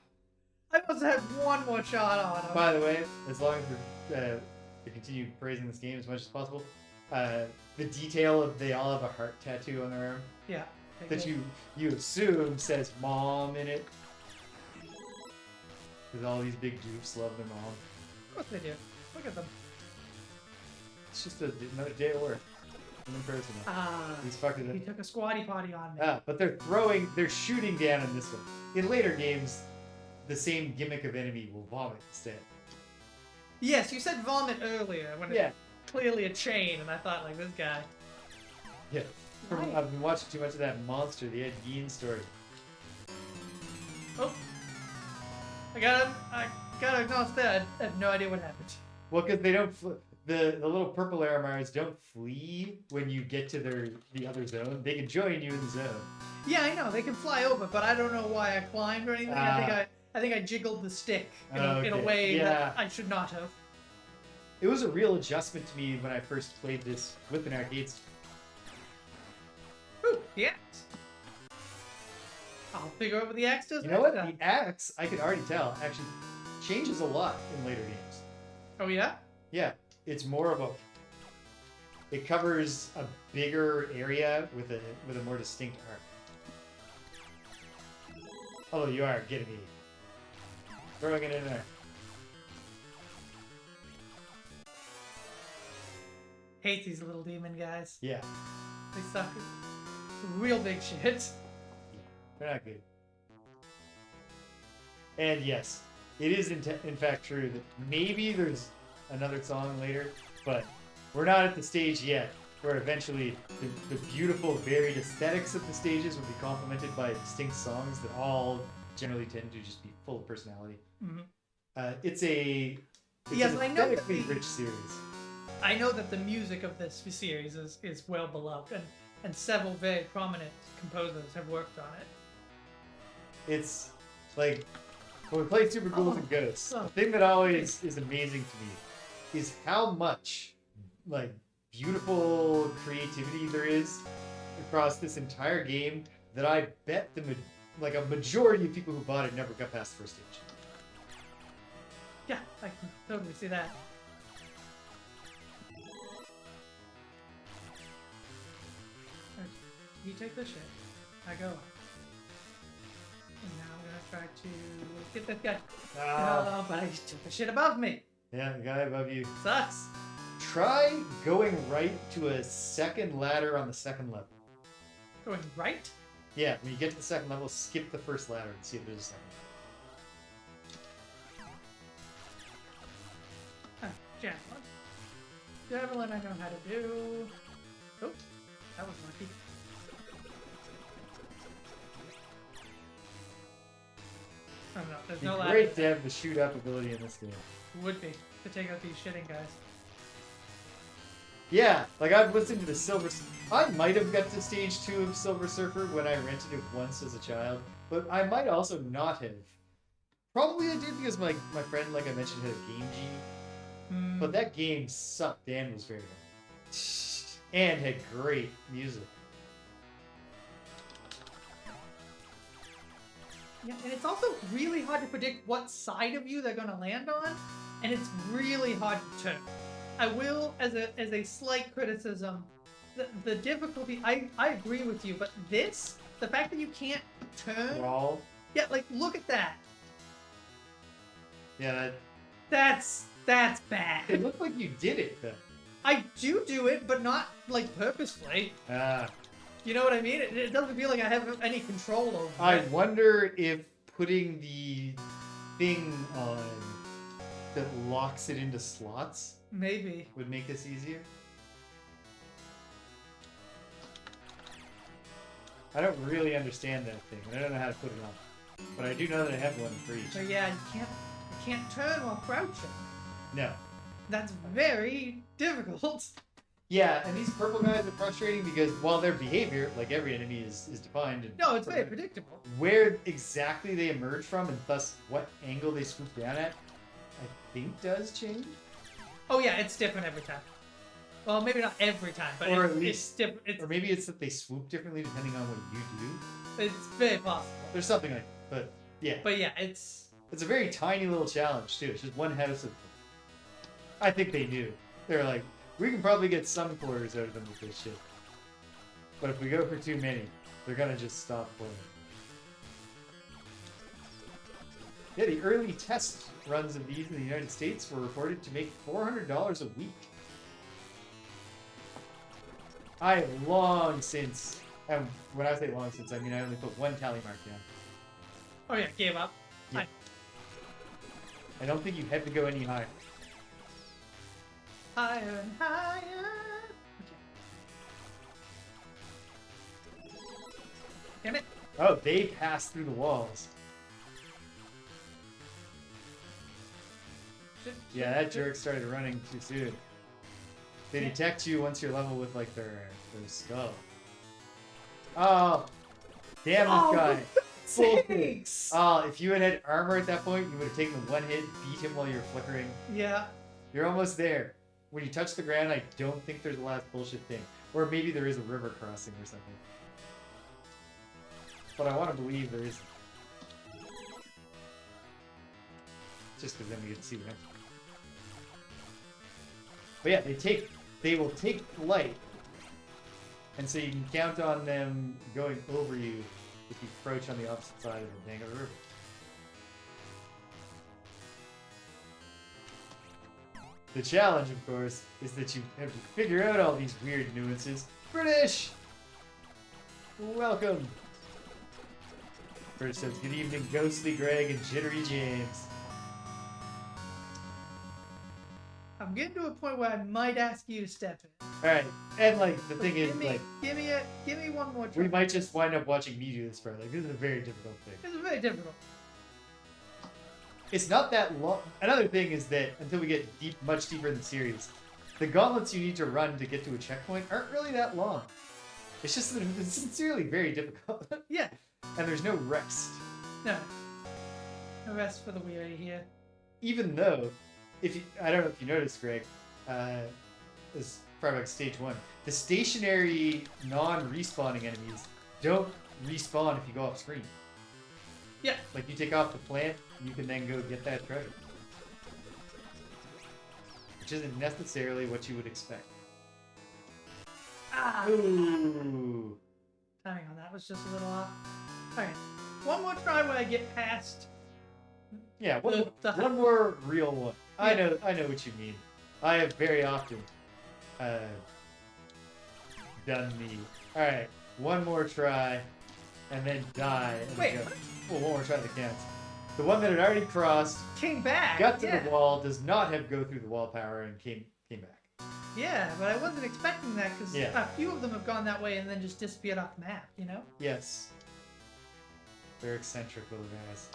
I must have had one more shot on him. By the way, as long as we continue praising this game as much as possible, the detail of they all have a heart tattoo on their arm Yeah. that you assume says "mom" in it, because all these big goofs love their mom. Of course they do. Look at them. It's just another day at work. I'm impersonal. Ah. These fuckers. He took a squatty potty on me. But they're shooting down in this one. In later games, the same gimmick of enemy will vomit instead. Yes, you said vomit earlier when Yeah. it's clearly a chain, and I thought, like, this guy. Yeah. Right. I've been watching too much of that monster, the Ed Gein story. Oh. I gotta acknowledge that. I have no idea what happened. Well, because they don't. The little purple Aramars don't flee when you get to the other zone. They can join you in the zone. Yeah, I know. They can fly over, but I don't know why I climbed or anything. I think I jiggled the stick in a way that I should not have. It was a real adjustment to me when I first played this with an arcade stick. Ooh, the axe. I'll figure out what the axe does. You know what? next time. The axe, I could already tell, actually changes a lot in later games. Oh yeah. Yeah, it's more of a. It covers a bigger area with a more distinct arc. Although you are getting me. Throwing it in there. Hate these little demon guys. Yeah, They suck. Real big shit. they're not good. And yes, it is in fact true that maybe there's another song later, but we're not at the stage yet where eventually the beautiful, varied aesthetics of the stages will be complemented by distinct songs that all generally tend to just be full of personality. Mm-hmm. It's an Yes, I know that aesthetically rich series. I know that the music of this series is well beloved, and several very prominent composers have worked on it. It's like when we play Super Ghouls and Ghosts, Oh. the thing that always is amazing to me is how much like beautiful creativity there is across this entire game that I bet a majority of people who bought it never got past the first stage. Yeah, I can totally see that. You take this shit. I go up. And now I'm gonna try to get this guy. Ah, But I took the shit above me. yeah, the guy above you. Sucks. try going right to a second ladder on the second level. Going right? Yeah, when you get to the second level, skip the first ladder and see if there's a second. Javelin. Javelin I know how to do. Oh, that was lucky. Oh no, there's It'd no be ladder. great to have the shoot up ability in this game. Would be, to take out these shitting guys. Yeah, like I've listened to the Silver. I might have got to stage 2 of Silver Surfer when I rented it once as a child, but I might also not have. Probably I did because my friend, like I mentioned, had a Game Genie. But that game sucked and was very hard. And had great music. Yeah, and it's also really hard to predict what side of you they're gonna land on, and it's really hard to turn. I will, as a slight criticism, the difficulty. I agree with you, but the fact that you can't turn. Brawl. Yeah, like look at that. Yeah, That's bad. it looked like you did it though. I do it, but not like purposefully. Ah. You know what I mean? It doesn't feel like I have any control over I it. wonder if putting the thing on that locks it into slots Maybe. would make this easier. I don't really understand that thing, and I don't know how to put it on. But I do know that I have one for each. So yeah, you can't turn while crouching. No. That's very difficult. Yeah, and these purple guys are frustrating because while their behavior, like every enemy, is defined. And No, it's very predictable. where exactly they emerge from, and thus what angle they swoop down at, I think does change. Oh yeah, it's different every time. Well, maybe not every time, but Or it's, at least- it's different. It's, Or maybe it's that they swoop differently depending on what you do. it's very possible. There's something like that, but yeah. But yeah, it's It's a very tiny little challenge, too. It's just one house of... I think they knew. They're like, we can probably get some quarters out of them with this shit. But if we go for too many, they're gonna just stop playing. Yeah, the early test runs of these in the United States were reported to make $400 a week. I have long since... And when I say long since, I mean I only put one tally mark down. oh yeah, gave up. Yeah. I don't think you had to go any higher. Higher and higher. Okay. Damn it. Oh, they passed through the walls. Yeah, that jerk started running too soon. They detect you once you're level with like their skull. Oh, damn this guy. Sakes! Oh, if you had armor at that point, you would have taken the one hit, beat him while you were flickering. Yeah. You're almost there. When you touch the ground, I don't think there's a last bullshit thing. Or maybe there is a river crossing or something. But I want to believe there isn't. Just because then we get to see the next one. But yeah, they will take flight. And so you can count on them going over you if you crouch on the opposite side of the bank of the river. The challenge, of course, is that you have to figure out all these weird nuances. British! Welcome! British says, good evening, Ghostly Greg and Jittery James. I'm getting to a point where I might ask you to step in. Alright, and like, the thing is, give me, like, give me one more try. we might just wind up watching me do this part. Like, this is a very difficult thing. This is very difficult. It's not that long. Another thing is that until we get much deeper in the series, the gauntlets you need to run to get to a checkpoint aren't really that long. It's just that it's sincerely very difficult. Yeah. And there's no rest. No. No rest for the weary here. Even though, I don't know if you noticed, Greg, this probably like stage 1, the stationary non-respawning enemies don't respawn if you go off screen. Yeah. Like you take off the plant, you can then go get that treasure. Which isn't necessarily what you would expect. Ah! Ooh. Timing on that was just a little off. Alright. One more try when I get past. Yeah, one The- more real one. I know what you mean. I have very often done the alright, one more try and then die. And Wait, then go, well, one more try that counts. The one that had already crossed, came back. got to yeah. the wall, does not have go through the wall power, and came back. Yeah, but I wasn't expecting that because Yeah. a few of them have gone that way and then just disappeared off the map, you know? Yes. They're eccentric little guys.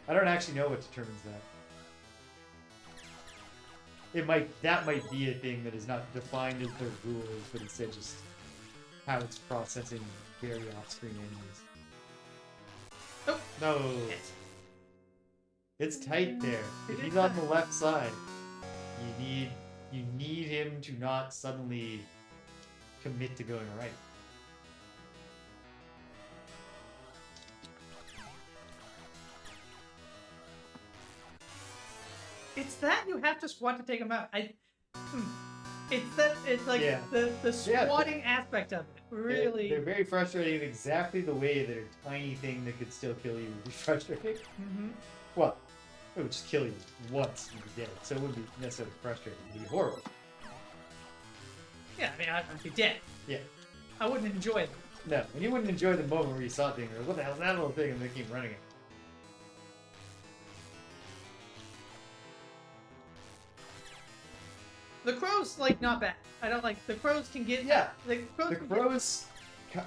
I don't actually know what determines that. That might be a thing that is not defined as the rules, but instead just how it's processing very off-screen enemies. Oh. No. Yes. It's tight there. It If is he's on tight. the left side, you need him to not suddenly commit to going right. It's that you have to squat to take them out. It's like Yeah. the squatting aspect of it. Really. They're very frustrating. Exactly the way that a tiny thing that could still kill you would be frustrating. Mm-hmm. Well, it would just kill you once and you'd be dead. So it wouldn't be necessarily frustrating. It would be horrible. Yeah, I mean, I'd be dead. Yeah. I wouldn't enjoy it. No, and you wouldn't enjoy the moment where you saw things. Like, what the hell's that little thing? And they keep running it. The crows, like, not bad. I don't like the crows can get. Yeah. The crows. The can crows,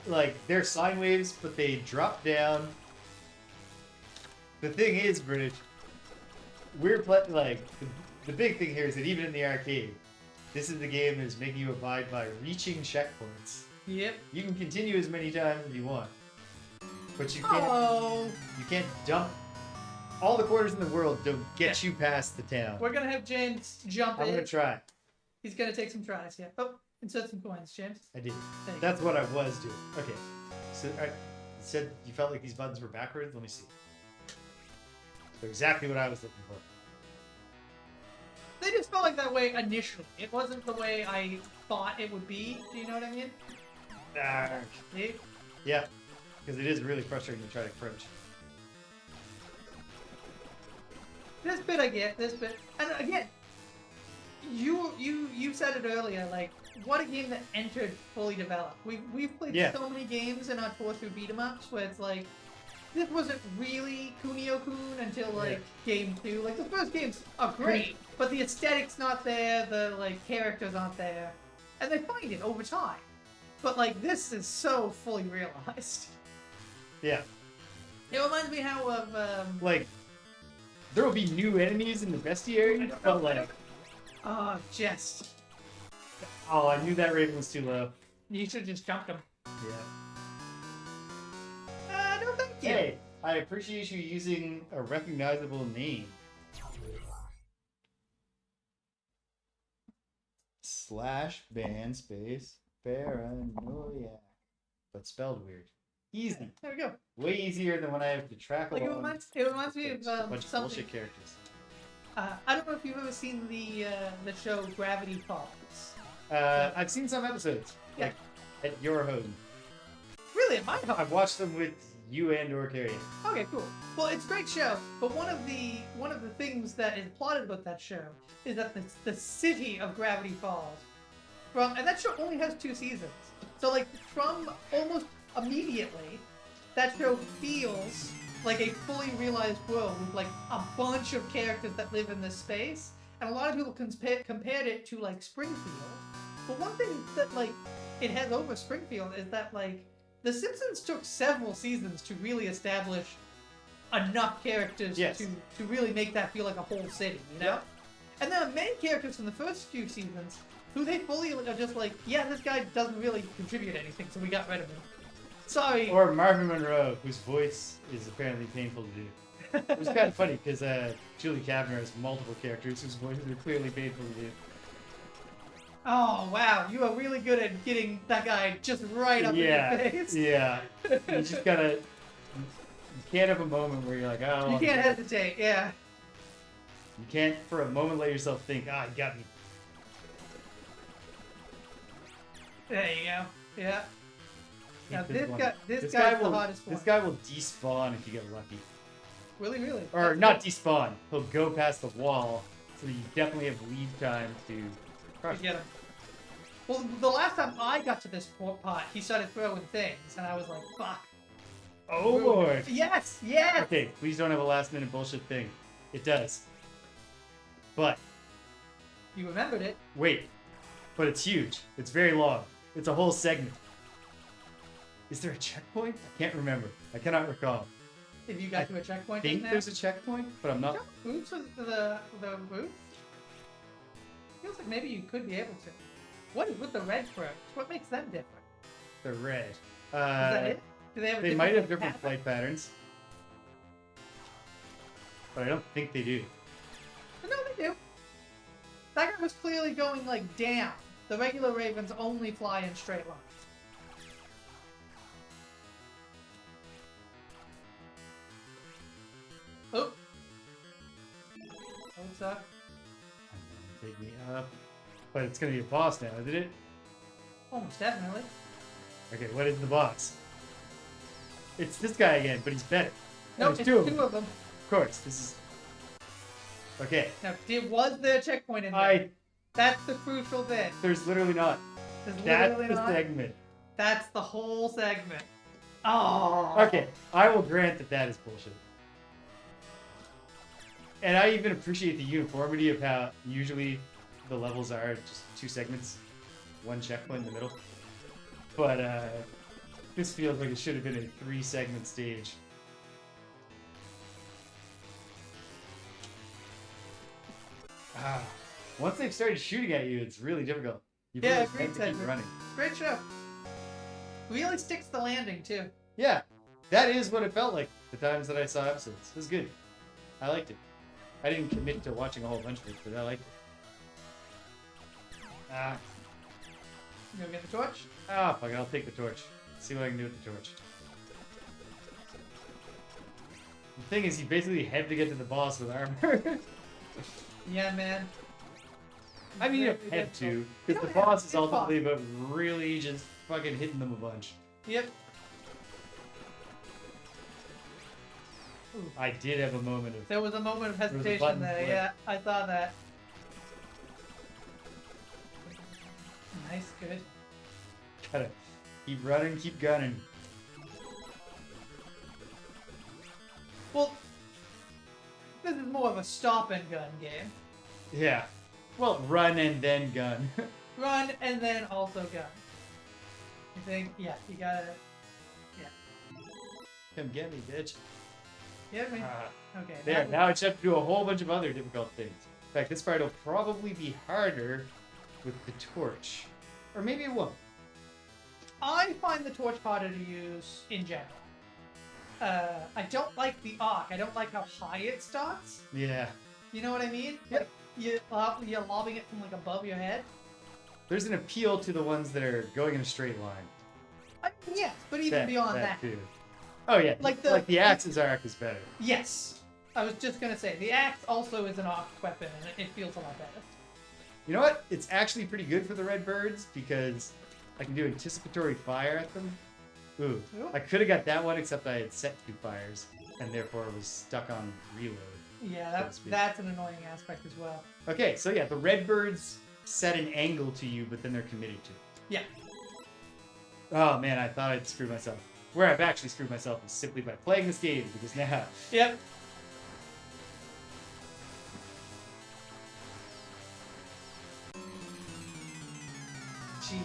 like, they're sine waves, but they drop down. The thing is, British, the big thing here is that even in the arcade, this is the game that is making you abide by reaching checkpoints. Yep. You can continue as many times as you want, but you can't dump. All the quarters in the world don't get you past the town. We're gonna have James jump I'm in. gonna try. He's gonna take some tries. Yeah. Oh, insert some coins, James. I did. There you That's what I was doing. Okay. So you said you felt like these buttons were backwards. Let me see. They're exactly what I was looking for. They just felt like that way initially. It wasn't the way I thought it would be. Do you know what I mean? See? Yeah, because it is really frustrating to try to crouch. This bit I get. This bit, and again, you said it earlier. Like, what a game that entered fully developed. We've played so many games in our tour through beat 'em ups where it's like, this wasn't really Kunio-kun until like game 2. Like the first games are great, but the aesthetic's not there. The like characters aren't there, and they find it over time. But like this is so fully realized. Yeah. It reminds me how of like there will be new enemies in the bestiary, but like just I knew that rating was too low. you should have just jumped him. Yeah. No, thank you. Hey, I appreciate you using a recognizable name. /band space paranoia, but spelled weird. Easy. There we go. Way easier than when I have to track Like along. it reminds me of a bunch of something. bullshit characters. I don't know if you've ever seen the show Gravity Falls. I've seen some episodes. Yeah. Like at your home. Really, it might help. I've watched them with you and or Carrie. Okay, cool. Well, it's a great show, but one of the things that is plotted about that show is that the city of Gravity Falls, and that show only has 2 seasons. So like from almost immediately, that show feels like a fully realized world with like a bunch of characters that live in this space, and a lot of people compared it to like Springfield. But one thing that like it has over Springfield is that like The Simpsons took several seasons to really establish enough characters to really make that feel like a whole city, you know? And there are many characters from the first few seasons who they fully are just like, yeah, this guy doesn't really contribute anything, so we got rid of him. Sorry. Or Marvin Monroe, whose voice is apparently painful to do. It was kind of funny because Julie Kavner has multiple characters whose voices are clearly painful to do. Oh, wow. You are really good at getting that guy just right up in your face. Yeah. You just gotta... You can't have a moment where you're like, oh... You can't hesitate, yeah. You can't for a moment let yourself think, you got me. There you go. Yeah. Now this guy guy's will, the hardest one. This guy will despawn if you get lucky. Really, really? Or not despawn. He'll go past the wall, so you definitely have lead time to crush Get him. Well, the last time I got to this part, he started throwing things, and I was like, fuck. Oh lord. Yes, yes! Okay, please don't have a last minute bullshit thing. It does. But, You remembered it. wait. But it's huge. It's very long. It's a whole segment. Is there a checkpoint? I can't remember. I cannot recall. If you got to a checkpoint I in think there. there's a checkpoint, but I'm not. Oops, the roof? Feels like maybe you could be able to. What is with the red crows? What makes them different? The red. Is that it? Do they have a They different might have flight different pattern? flight patterns. But I don't think they do. No, they do. That guy was clearly going like down. The regular ravens only fly in straight lines. Oh. What's up? Take me up. But it's gonna be a boss now, isn't it? Almost definitely. Okay, what is the boss? It's this guy again, but he's better. No, There's it's two two of them. of them. Of course, this is. Okay. Now, was there a checkpoint in there? That's the crucial thing. There's literally not. There's That's literally the not. segment. That's the whole segment. Oh. Okay, I will grant that that is bullshit. And I even appreciate the uniformity of how usually the levels are just two segments, one checkpoint in the middle. But this feels like it should have been a 3-segment stage. Once they've started shooting at you, it's really difficult. You Yeah, really great have to keep segment. running. Great show. Really sticks the landing too. Yeah, that is what it felt like the times that I saw episodes. It was good. I liked it. I didn't commit to watching a whole bunch of it, but I liked it. You gonna get the torch? Fuck it, I'll take the torch. See what I can do with the torch. The thing is, you basically have to get to the boss with armor. Yeah, man. I mean, you Very have to, difficult. because You the don't have boss to. is It's ultimately about really just fucking hitting them a bunch. Yep. I did have a moment of. There was a moment of was a hesitation button there. flip. Yeah, I saw that. Nice, good. Gotta keep running, keep gunning. Well, this is more of a stop and gun game. Yeah. Well, run and then gun. Run and then also gun. You think? Yeah, you gotta. Come get me, bitch. Get me? Ah. Okay. There, that- now I just have to do a whole bunch of other difficult things. In fact, this part will probably be harder with the torch. Or maybe it won't. I find the torch harder to use in general. I don't like the arc. I don't like how high it starts. Yeah. You know what I mean? Yep. Like, you're lobbing it from like above your head. There's an appeal to the ones that are going in a straight line. Yes, but even beyond that. too. Oh yeah, Like like the- the axe's arc is better. Yes. I was just gonna say, the axe also is an arc weapon, and it feels a lot better. You know what? It's actually pretty good for the red birds because I can do anticipatory fire at them. Ooh, Ooh. I could have got that one except I had set 2 fires and therefore was stuck on reload. Yeah, So to speak. that's an annoying aspect as well. Okay, so yeah, the red birds set an angle to you, but then they're committed to it. Yeah. Oh man, I thought I'd screwed myself. Where I've actually screwed myself is simply by playing this game because now Yep. Jeez.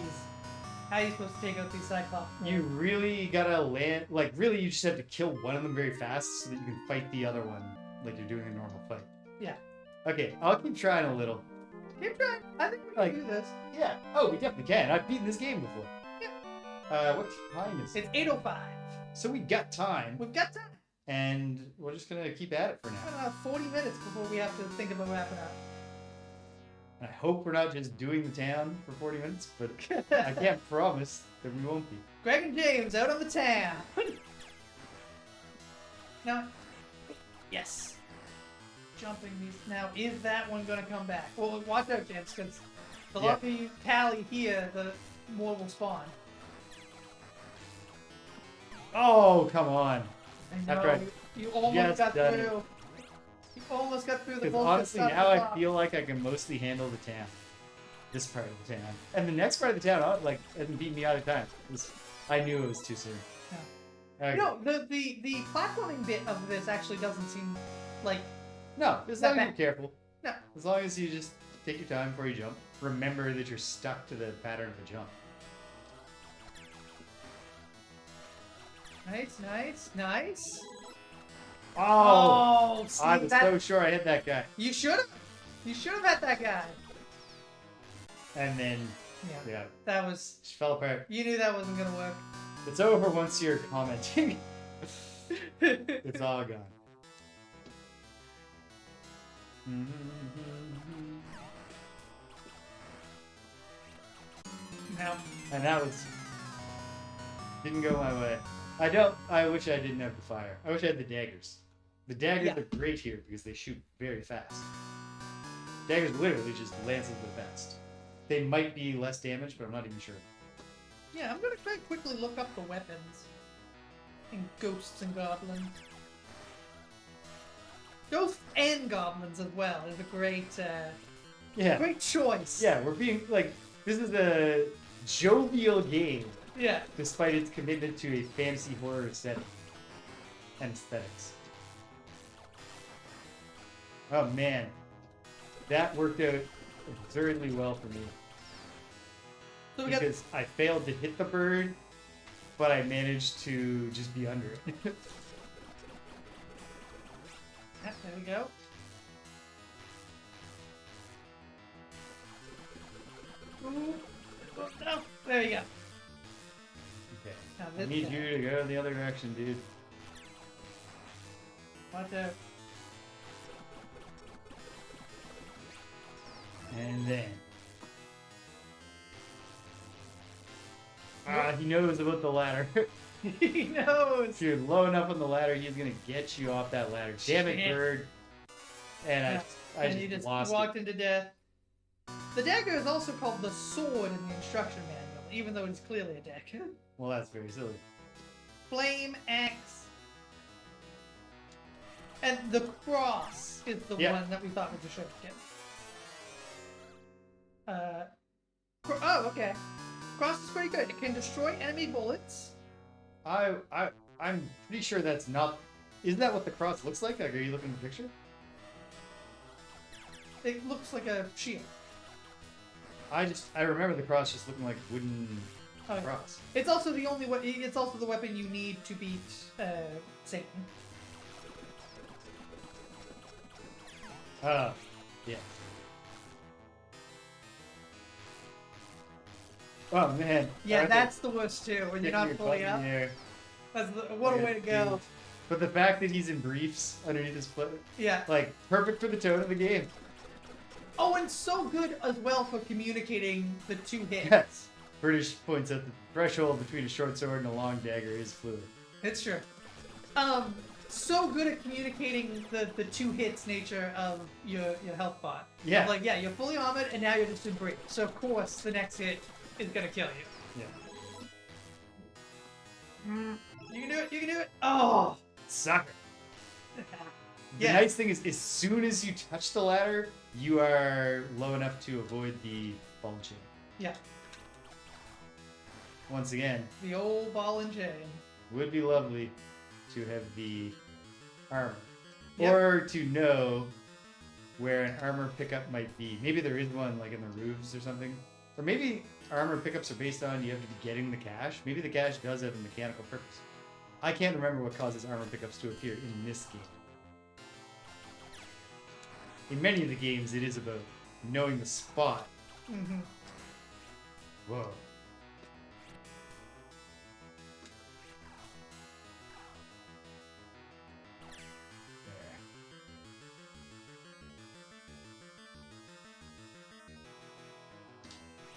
How are you supposed to take out these Cyclops? you really gotta land, like really you just have to kill one of them very fast so that you can fight the other one like you're doing a normal fight. Yeah. Okay, I'll keep trying a little. Keep trying. I think we can Like- do this. Yeah. Oh, we definitely can. I've beaten this game before. Yeah. What time is it? It's 8:05. So we got time, We've got time. and we're just gonna keep at it for I now. don't know, 40 minutes before we have to think about wrapping up. And I hope we're not just doing the town for 40 minutes, but I can't promise that we won't be. Greg and James out on the town. Now, yes. Jumping these. Now, is that one going to come back? Well, watch out, James, because the Yeah. longer you tally here, the more will spawn. Oh, come on. I know. After I You almost just got done through. You almost got through the Because bullshit honestly, stuff now at the I top. feel like I can mostly handle the town. this part of the town. And the next part of the town, like, hasn't beat me either time. I knew it was too soon. Yeah. Okay. No, the platforming bit of this actually doesn't seem like... No, as Not long as bad. you're careful. No. As long as you just take your time before you jump. Remember that you're stuck to the pattern of the jump. Nice, nice, nice. Oh! See, I was so sure I hit that guy. You should have. You should have had that guy. And then, yeah, That was... just fell apart. You knew that wasn't gonna work. It's over once you're commenting. It's all gone. No. And that was... didn't go my way. I wish I didn't have the fire. I wish I had the daggers. The daggers Yeah. are great here because they shoot very fast. Daggers literally just lances the best. They might be less damage, but I'm not even sure. Yeah, I'm gonna try and quickly look up the weapons. In Ghosts and Goblins. Ghosts and Goblins as well is a great, Yeah. great choice. Yeah, we're being, like, this is a jovial game, Yeah. despite its commitment to a fantasy horror aesthetic and aesthetics. Oh man, that worked out absurdly well for me. So we got... Because I failed to hit the bird, but I managed to just be under it. Yeah, there we go. Ooh. Oh, no. There you go. Okay. Now I this need guy. you to go the other direction, dude. Watch out. And then. He knows about the ladder. He knows. If you're low enough on the ladder, he's gonna get you off that ladder. Damn it, Shit. bird. And I And you just lost walked it. into death. The dagger is also called the sword in the instruction manual, even though it's clearly a dagger. Well, that's very silly. Flame axe. And the cross is the Yeah. one that we thought was a shortcut. Oh, okay. Cross is pretty good. It can destroy enemy bullets. I'm pretty sure that's not. Isn't that what the cross looks like? Like, are you looking at the picture? It looks like a shield. I remember the cross just looking like a wooden Oh, cross. it's also the only it's also the weapon you need to beat Satan. Yeah. Oh man. Yeah, Okay. that's the worst too. When you're Getting not your fully butt in up. the air. That's what a way to go. But the fact that he's in briefs underneath his foot, Yeah. like, perfect for the tone of the game. Oh, and so good as well for communicating the two hits. Yes. British points out that the threshold between a short sword and a long dagger is fluid. It's true. So good at communicating the two hits nature of your health bar. Yeah. Like, yeah, you're fully armored and now you're just in brief. So of course the next hit is gonna kill you. Yeah. You can do it. You can do it. Oh. Sucker. The Yeah. nice thing is, as soon as you touch the ladder, you are low enough to avoid the ball chain. Yeah. Once again, The old ball and chain. would be lovely to have the armor. Yep. Or to know where an armor pickup might be. Maybe there is one like in the roofs or something. Or maybe armor pickups are based on you have to be getting the cash. Maybe the cash does have a mechanical purpose. I can't remember what causes armor pickups to appear in this game. In many of the games, it is about knowing the spot. Mm-hmm. Whoa.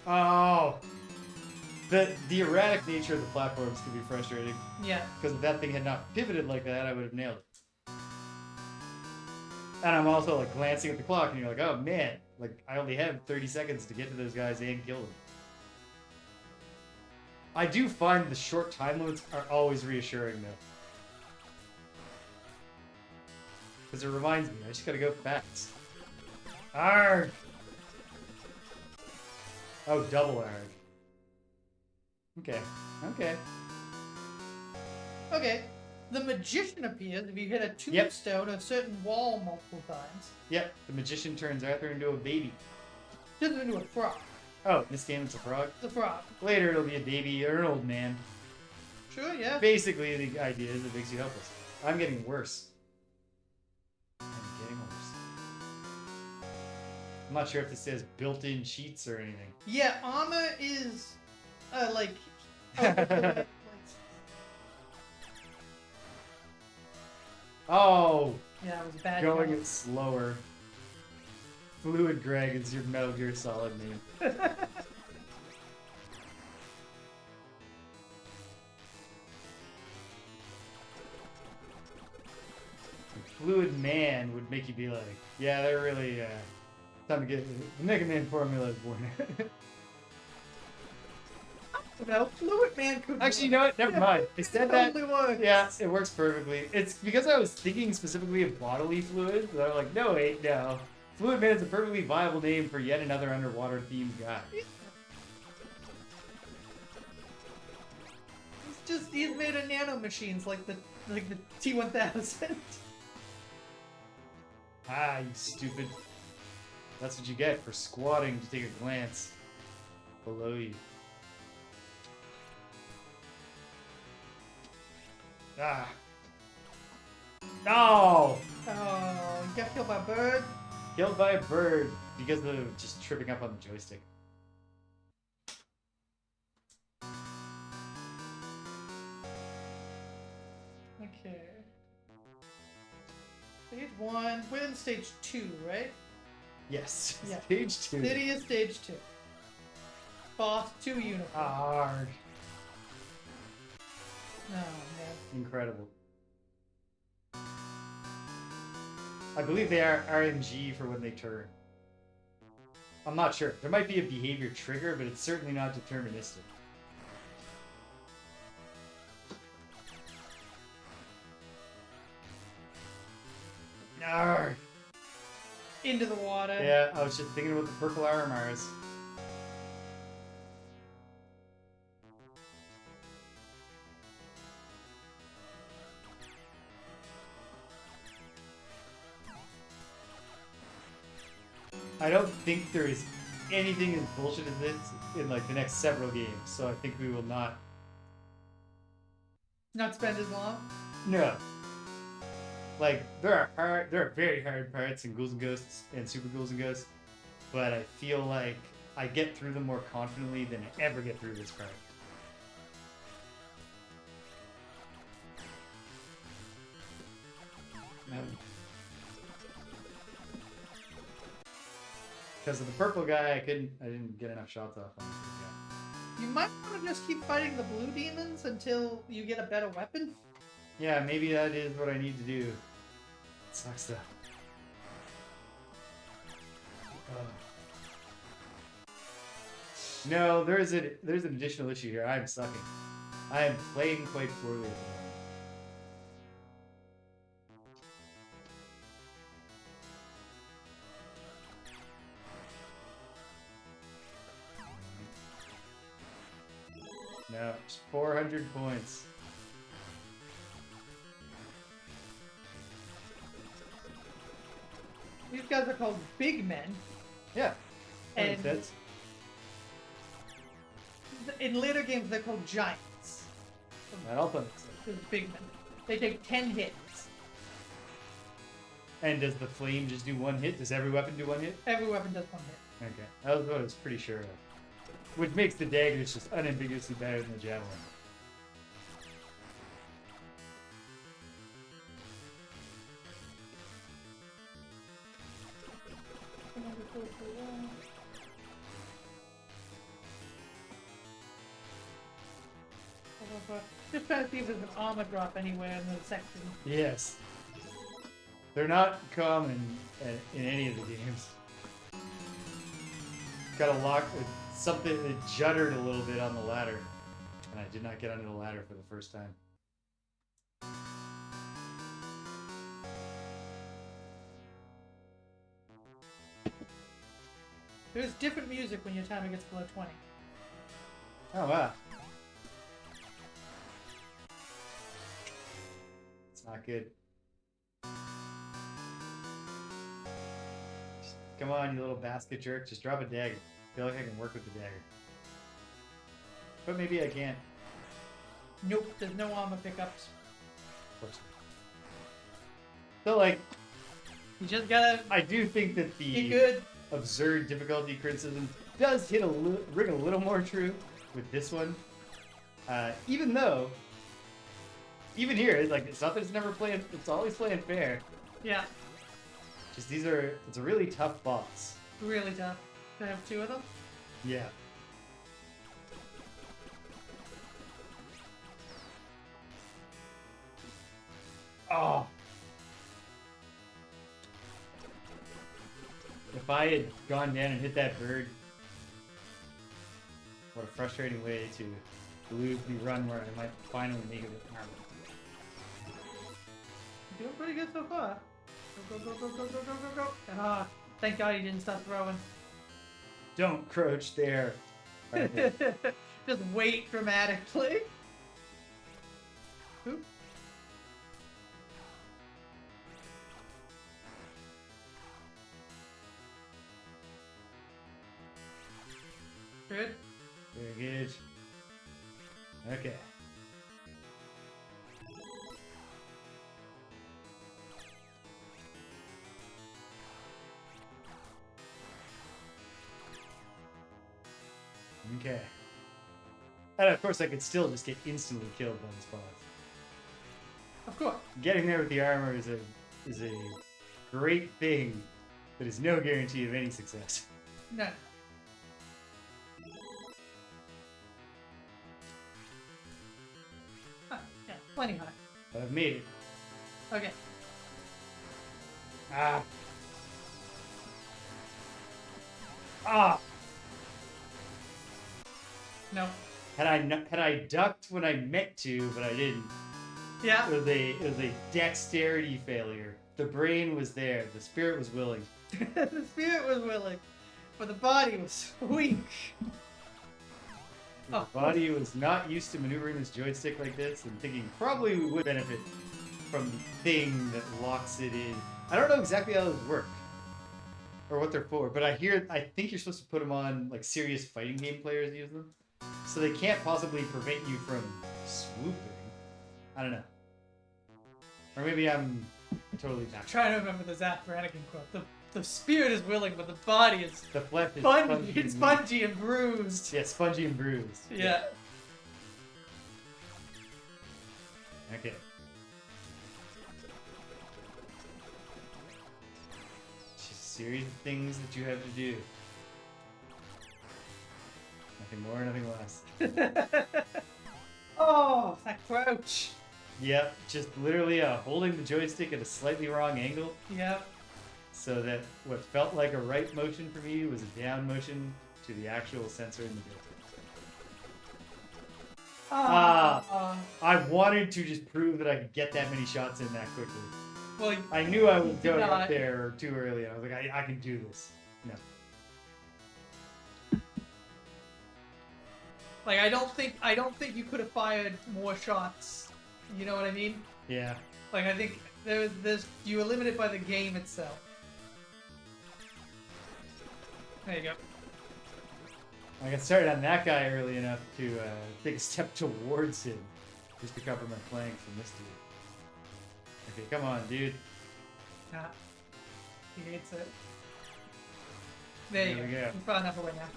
There. Oh! The erratic nature of the platforms can be frustrating. Yeah. Because if that thing had not pivoted like that, I would have nailed it. And I'm also like glancing at the clock and you're like, oh man, like I only have 30 seconds to get to those guys and kill them. I do find the short time limits are always reassuring though. Because it reminds me, I just gotta go fast. Arrgh! Oh, double arc. Okay. Okay. Okay. The magician appears if you hit a Yep. tombstone or a certain wall multiple times. Yep. The magician turns Arthur into a baby. Turns into a frog. Oh, in this game it's a frog. It's a frog. Later it'll be a baby or an old man. Sure, yeah. Basically, the idea is it makes you helpless. I'm getting worse. I'm getting worse. I'm not sure if this says built-in cheats or anything. Yeah, armor is like like Oh, yeah, it was a bad. going job. it slower. Fluid Greg is your Metal Gear Solid name. Fluid Man would make you be like, yeah, they're really time to get the Mega Man formula is born. No, Fluid Man could. Actually, you know what? Never mind. I said that. Totally works. Yeah, it works perfectly. It's because I was thinking specifically of bodily fluid, but I'm like, no, wait, no. Fluid Man is a perfectly viable name for yet another underwater themed guy. He's made of nano machines like the T-1000. Ah, you stupid. That's what you get for squatting to take a glance below you. Ah. No! Oh, you got killed by a bird. Killed by a bird because of just tripping up on the joystick. Okay. Stage 1. We're in stage 2, right? Yes. Yeah. Stage 2. City is stage 2. Boss 2 uniform. Arg. Oh, man. Incredible. I believe they are RNG for when they turn. I'm not sure. There might be a behavior trigger, but it's certainly not deterministic. Arg. Into the water. Yeah, I was just thinking about the purple RMRs. I don't think there is anything as bullshit as this in like the next several games, so I think we will not. Not spend as long. No. Like there are very hard parts in Ghouls and Ghosts and Super Ghouls and Ghosts, but I feel like I get through them more confidently than I ever get through this part. Because of the purple guy, I didn't get enough shots off on the purple guy. You might want to just keep fighting the blue demons until you get a better weapon. Yeah, maybe that is what I need to do. It sucks though. No, there's an additional issue here. I'm sucking. I am playing quite poorly at the moment. No, it's 400 points. These guys are called big men. Yeah. That makes And sense. in later games, they're called giants. That also makes sense. They're big men. They take 10 hits. And does the flame just do one hit? Does every weapon do one hit? Every weapon does 1 hit. Okay. That was what I was pretty sure of. Which makes the daggers just unambiguously better than the javelin. Just trying to see if there's an armor drop anywhere in the section. Yes. They're not common in any of the games. Got a lock. Something that juddered a little bit on the ladder, and I did not get onto the ladder for the first time. There's different music when your timer gets below 20. Oh, wow. It's not good. Just, come on, you little basket jerk. Just drop a dagger. I feel like I can work with the dagger. But maybe I can't. Nope, there's no armor pickups. Of course not. So, like, You just gotta I do think that be the good. absurd difficulty criticism does ring a little more true with this one. Even though, even here, it's like, it's not that it's never playing, it's always playing fair. Yeah, Just it's a really tough boss. really tough. I have 2 of them. Yeah. Oh. If I had gone down and hit that bird, what a frustrating way to lose the run where I might finally make it with armor. You're doing pretty good so far. Go, go, go, go, go, go, go, go, go. Ah, thank God he didn't start throwing. Don't crouch there. Okay. Just wait dramatically. Oop. Good. Very good. Okay. Okay. And of course I could still just get instantly killed by this boss. Of course. Getting there with the armor is a great thing, but is no guarantee of any success. No. Huh, yeah, plenty high. But I've made it. Okay. Ah. Ah. No. Had I ducked when I meant to, but I didn't. Yeah. It was a dexterity failure. The brain was there. The spirit was willing. The spirit was willing, but the body was weak. The body was not used to maneuvering this joystick like this and thinking probably we would benefit from the thing that locks it in. I don't know exactly how those work or what they're for, but I think you're supposed to put them on, like, serious fighting game players use them. So they can't possibly prevent you from swooping. I don't know. Or maybe I'm totally I'm not. trying to remember the Zap Brannigan quote. The spirit is willing, but the body is The flesh is spongy. It's and spongy and bruised. Yeah, spongy and bruised. Yeah. Okay. Just a series of things that you have to do. Nothing more, nothing less. Oh, that crouch. Yep, just literally holding the joystick at a slightly wrong angle, Yep. so that what felt like a right motion for me was a down motion to the actual sensor in the joystick. I wanted to just prove that I could get that many shots in that quickly. Well, I knew I was did going not. up there too early, and I was like, I can do this. No. like I don't think you could have fired more shots. You know what I mean? Yeah. Like I think there's you were limited by the game itself. There you go. I got started on that guy early enough to take a step towards him, just to cover my flank from this dude. Okay, come on, dude. Ah, he hates it. There you There we go. You're far enough away now.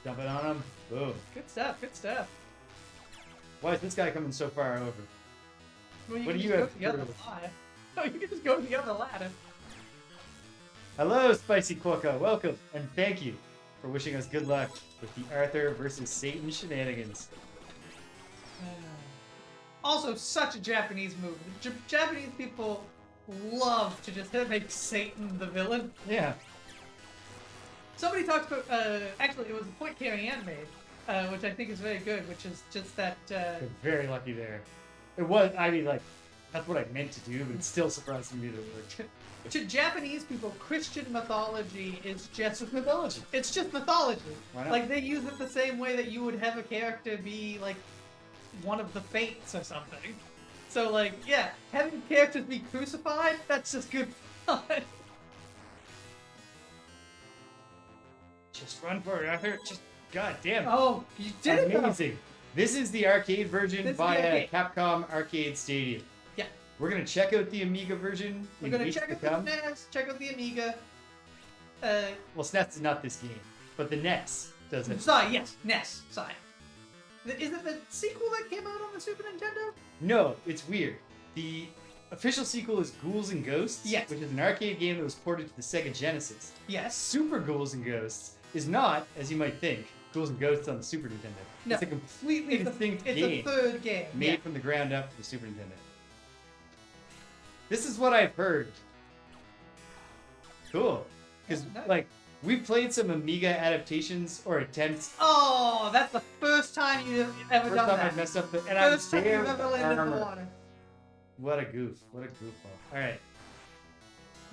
Dump it on him. Boom. Good stuff. Good stuff. Why is this guy coming so far over? Well, What can do you just have go to to the other prove? ladder. Oh, you can just go to the other ladder. Hello, Spicy Quokka. Welcome, and thank you for wishing us good luck with the Arthur versus Satan shenanigans. Also, such a Japanese move. Japanese people love to just make Satan the villain. Yeah. Somebody talked about, actually, it was a point Carrie Ann made, which I think is very good, which is just that, They're very lucky there. It was, I mean, like, That's what I meant to do, but it's still surprising me that it worked. To Japanese people, Christian mythology is just It's mythology. It's just mythology. Why not? Like they use it the same way that you would have a character be like one of the fates or something. So like, yeah, having characters be crucified, that's just good fun. Just run for it, Arthur. Just god damn it. Oh, you did it! though. Amazing. This is the arcade version This is the via arcade. Capcom Arcade Stadium. Yeah. We're gonna check out the Amiga version. We're in gonna weeks check to out the come. NES, check out the Amiga. Well, SNES is not this game, but the NES does it. Sorry, yes, NES. Sorry. Is it the sequel that came out on the Super Nintendo? No, it's weird. The official sequel is Ghouls and Ghosts, Yes. which is an arcade game that was ported to the Sega Genesis. Yes. Super Ghouls and Ghosts is not, as you might think, Ghouls and Ghosts on the Super Nintendo. No. It's a completely distinct It's game a third game. made Yeah. from the ground up for the Super Nintendo. This is what I've heard. Cool. Because, Yeah, nice. like, we played some Amiga adaptations or attempts. Oh, that's the first time you've ever First done time that. I messed up, and First I'm time there you've with ever the landed in the armor. water. What a goof. What a goofball. Alright.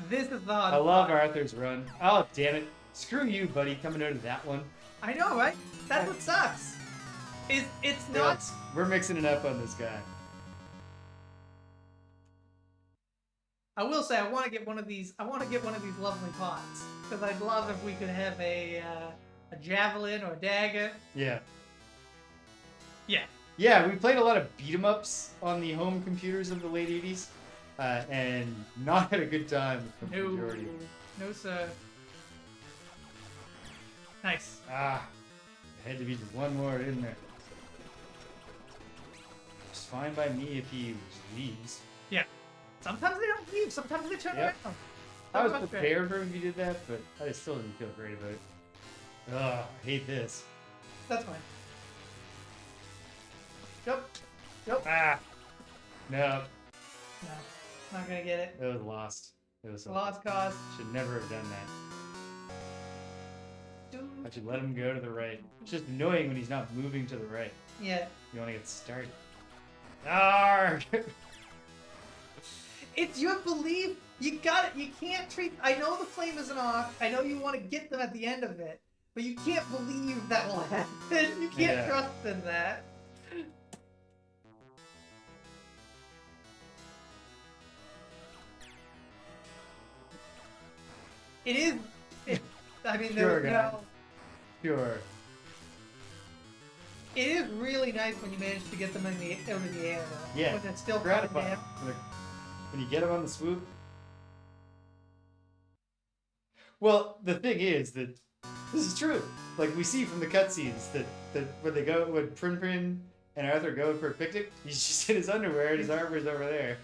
This is the hard I love part. Arthur's run. Oh, damn it. Screw you, buddy, coming out of that one. I know, right? That's what sucks. It's not. Yes, we're mixing it up on this guy. I will say I want to get one of these. I want to get one of these lovely pots because I'd love if we could have a javelin or a dagger. Yeah. Yeah. Yeah, we played a lot of beat 'em ups on the home computers of the late 80s, and not had a good time with the No. majority. No, sir. Nice. Ah, there had to be just one more in there. It's fine by me if he leaves. Yeah. Sometimes they don't leave. Sometimes they turn Yep. around. I was That's great. prepared for him if he did that, but I still didn't feel great about it. Ugh, I hate this. That's fine. Yep. Yep. Ah, no, No, not gonna get it. it was lost. It was so Lost cause. Should never have done that. I should let him go to the right. It's just annoying when he's not moving to the right. Yeah. You want to get started. Arrgh! It's your belief. You got it. You can't treat. I know the flame isn't off. I know you want to get them at the end of it, but you can't believe that will happen. You can't Yeah. trust in that. It is. I mean, Sure, there's guy. no. Sure. It is really nice when you manage to get them in the out of the air, though. Yeah. When they're still coming Gratifying. down. When you get him on the swoop. Well, the thing is that this is true. Like we see from the cutscenes that when they go, when Prin Prin and Arthur go for a picnic, he's just in his underwear and his armor's over there,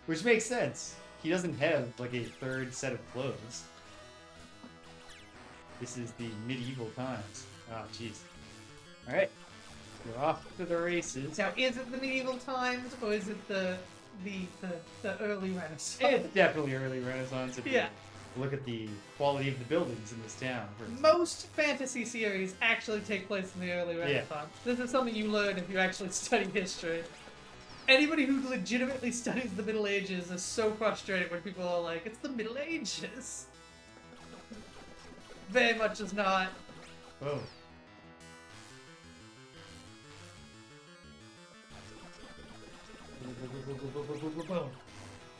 which makes sense. He doesn't have like a third set of clothes. This is the medieval times. Oh, jeez. All right, we're off to the races. Now, is it the medieval times or is it the early Renaissance? It's definitely early Renaissance. If you Yeah. look at the quality of the buildings in this town. For instance. Most fantasy series actually take place in the early Renaissance. This is something you learn if you actually study history. Anybody who legitimately studies the Middle Ages is so frustrated when people are like, it's the Middle Ages. Very much is not. Whoa.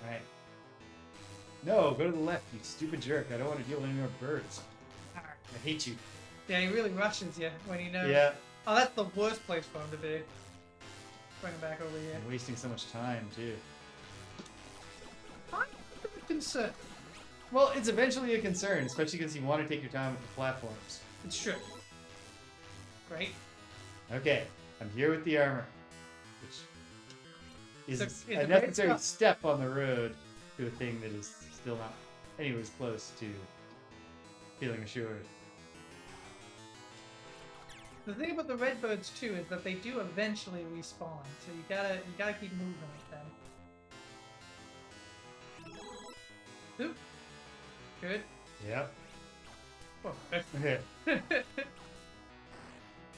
Alright. No, go to the left, you stupid jerk. I don't want to deal with any more birds. I hate you. Yeah, he really rushes you when you know. Yeah. Oh, that's the worst place for him to be. Bring him back over here. I'm wasting so much time, too. I'm concerned. Well, it's eventually a concern, especially because you want to take your time with the platforms. It's true. Great. Okay, I'm here with the armor, which is It's a a great necessary stuff. step on the road to a thing that is still not anywhere close to feeling assured. The thing about the redbirds too is that they do eventually respawn, so you gotta keep moving with them. Oop. Good. Yep. Oh,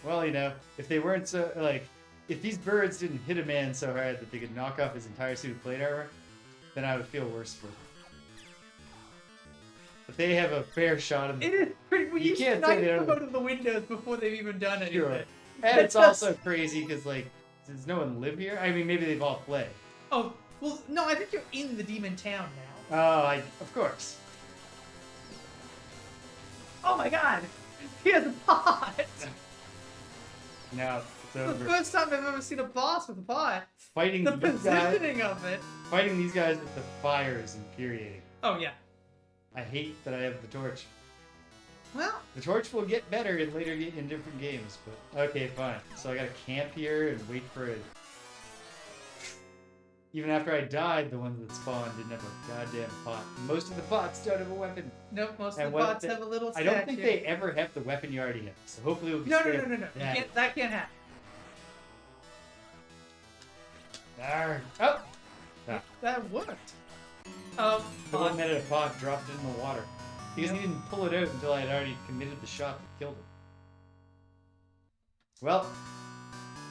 Well, you know, if they weren't so like, if these birds didn't hit a man so hard that they could knock off his entire suit of plate armor, then I would feel worse for them. But they have a fair shot of It is pretty. We You used to can't knock say they them don't- out of the windows before they've even done anything. Sure. And it's also crazy because, like, does no one live here? I mean, maybe they've all fled. Oh, well, no, I think you're in the demon town now. Oh, of course. Oh my god! He has a pot! Now it's It's the over. first time I've ever seen a boss with a pot. Fighting The these guys, positioning of it. fighting these guys with the fire is infuriating. Oh yeah. I hate that I have the torch. Well, The torch will get better in in different games, but okay, fine. So I gotta camp here and wait for it. Even after I died, the ones that spawned didn't have a goddamn pot. Most of the pots don't have a weapon. nope, most And of the what bots the- have a little I don't think statue. they ever have the weapon you already have. So hopefully it'll be No. straight You up can't, that can't happen. Arr. Oh! That worked. Oh, The one that had a pot dropped it in the water. Because he Yep. didn't pull it out until I had already committed the shot that killed him. Well,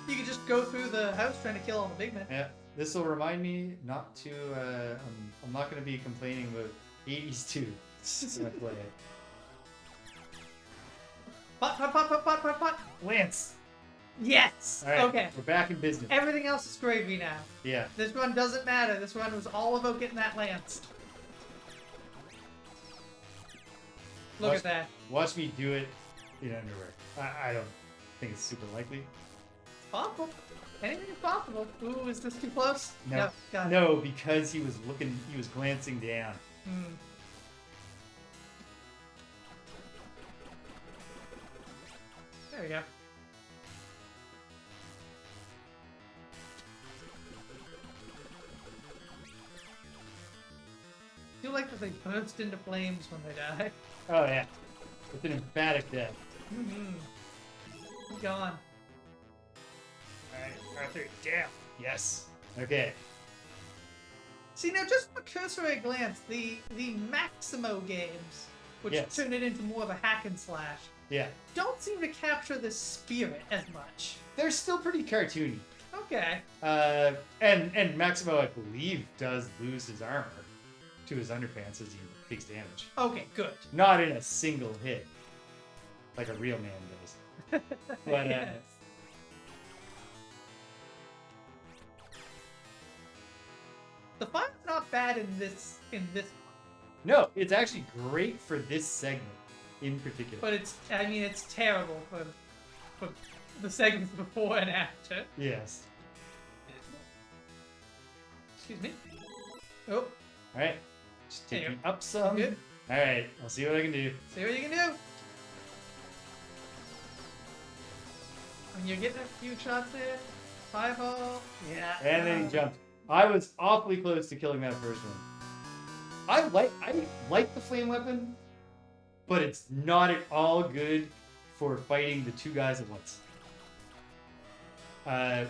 you could just go through the house trying to kill all the big men. yeah, this will remind me not to, I'm not going to be complaining about 80s 2 when I play it. Pot. Lance! Yes! Alright, Okay. we're back in business. Everything else is gravy now. Yeah. This one doesn't matter. This one was all about getting that lance. Look at that. Watch me do it in underwear. I don't think it's super likely. It's possible. Anything is possible. Ooh, is this too close? No. Yep, got it. No, because he was glancing down. Hmm. There we go. I feel like that they burst into flames when they die. Oh yeah. It's an emphatic death. Mm-hmm. Gone. Alright, Arthur, down. Yes. Okay. See, now just from a cursory glance, the Maximo games, which Yes. turn it into more of a hack and slash, Yeah. don't seem to capture the spirit as much. They're still pretty cartoony. Okay. And Maximo, I believe, does lose his armor to his underpants as he takes damage. Okay, good. Not in a single hit, like a real man does. But Yes. The fire's not bad in this one, no, it's actually great for this segment in particular. but it's terrible for the segments before and after. Yes. Excuse me. Oh, All right. Just There you taking up some. good. All right. I'll see what I can do. See what you can do. When you're getting a few shots there, fireball. Yeah. And then he jumped. I was awfully close to killing that first one. I like the flame weapon, but it's not at all good for fighting the two guys at once. And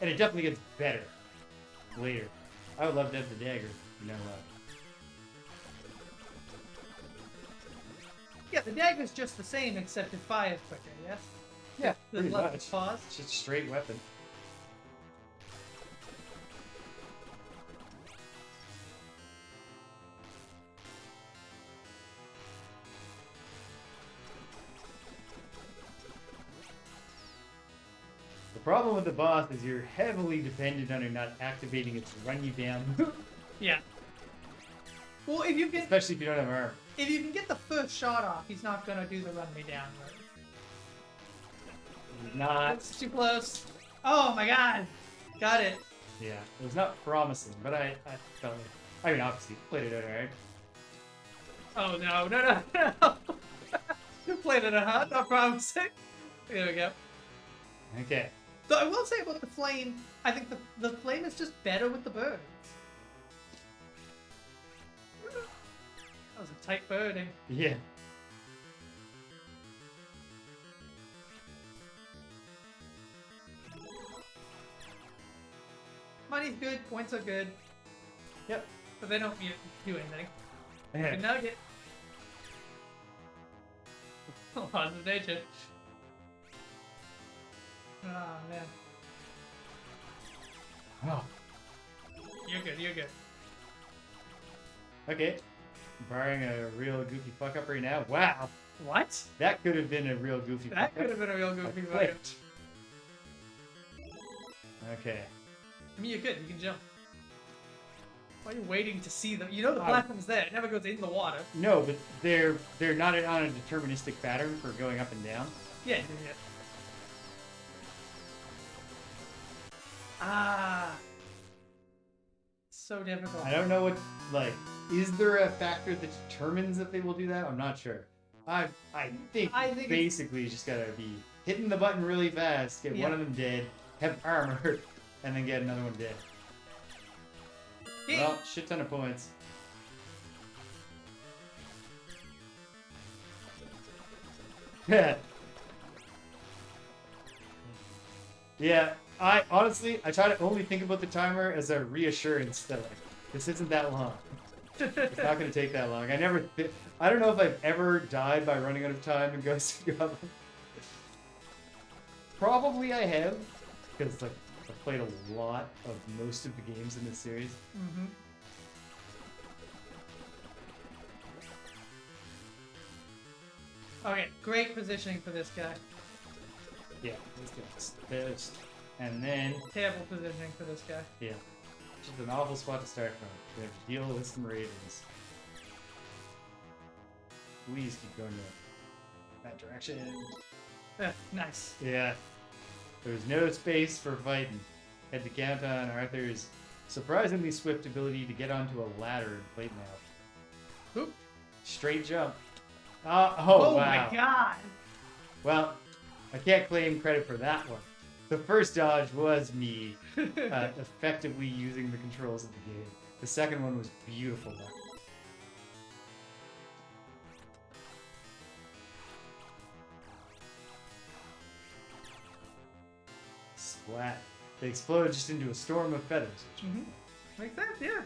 it definitely gets better later. I would love to have the dagger. No. Yeah, the dagger's just the same, except it fires quicker. Yes. Yeah, There's pretty less much. pause. It's just a straight weapon. The problem with the boss is you're heavily dependent on it not activating it to run you down, Yeah. Well, if you can especially if you don't have armor. get the first shot off, he's not gonna do the run me down move. Not, That's too close. Oh my god. Got it. yeah, it was not promising, but I felt like, I mean, obviously, played it out alright. Oh no. You played it, huh? Not promising. There we go. Okay. So I will say about the flame, I think the flame is just better with the birds. That was a tight birding. Yeah. Money's good, points are good, Yep. but they don't do anything. Yeah. Good nugget. Laws of nature. Oh, man. Oh. You're good, you're good. Okay. Barring a real goofy fuck up right now. Wow. What? That could have been a real goofy fuck That up. could have been a real goofy I fuck up. clicked. Okay. I mean, you're good, you can jump. Why are you waiting to see them? You know the Oh. platform's there, it never goes in the water. No, but they're not on a deterministic pattern for going up and down. Yeah, yeah. Ah. So difficult. I don't know what, like, is there a factor that determines if they will do that? I'm not sure. I think it's- basically you just gotta be hitting the button really fast, get Yeah. one of them dead, have armor, and then get another one dead. Well, shit ton of points. Yeah, I honestly, I try to only think about the timer as a reassurance that, like, this isn't that long. It's not going to take that long. I don't know if I've ever died by running out of time in Ghosts of Goblins. Probably I have, because, like, I've played a lot of most of the games in this series. Mm-hmm. Okay, great positioning for this guy. Yeah, let's get this. And then, Terrible positioning for this guy. yeah, just an awful spot to start from. We have to deal with some ravens. Please keep going that direction. Nice. Yeah. There's no space for fighting. Had to count on Arthur's surprisingly swift ability to get onto a ladder and plate now. Oop. Straight jump. Oh, Oh wow. my god! Well, I can't claim credit for that one. The first dodge was me effectively using the controls of the game. The second one was beautiful though. Splat. They explode just into a storm of feathers. Mm-hmm. Makes sense, yeah.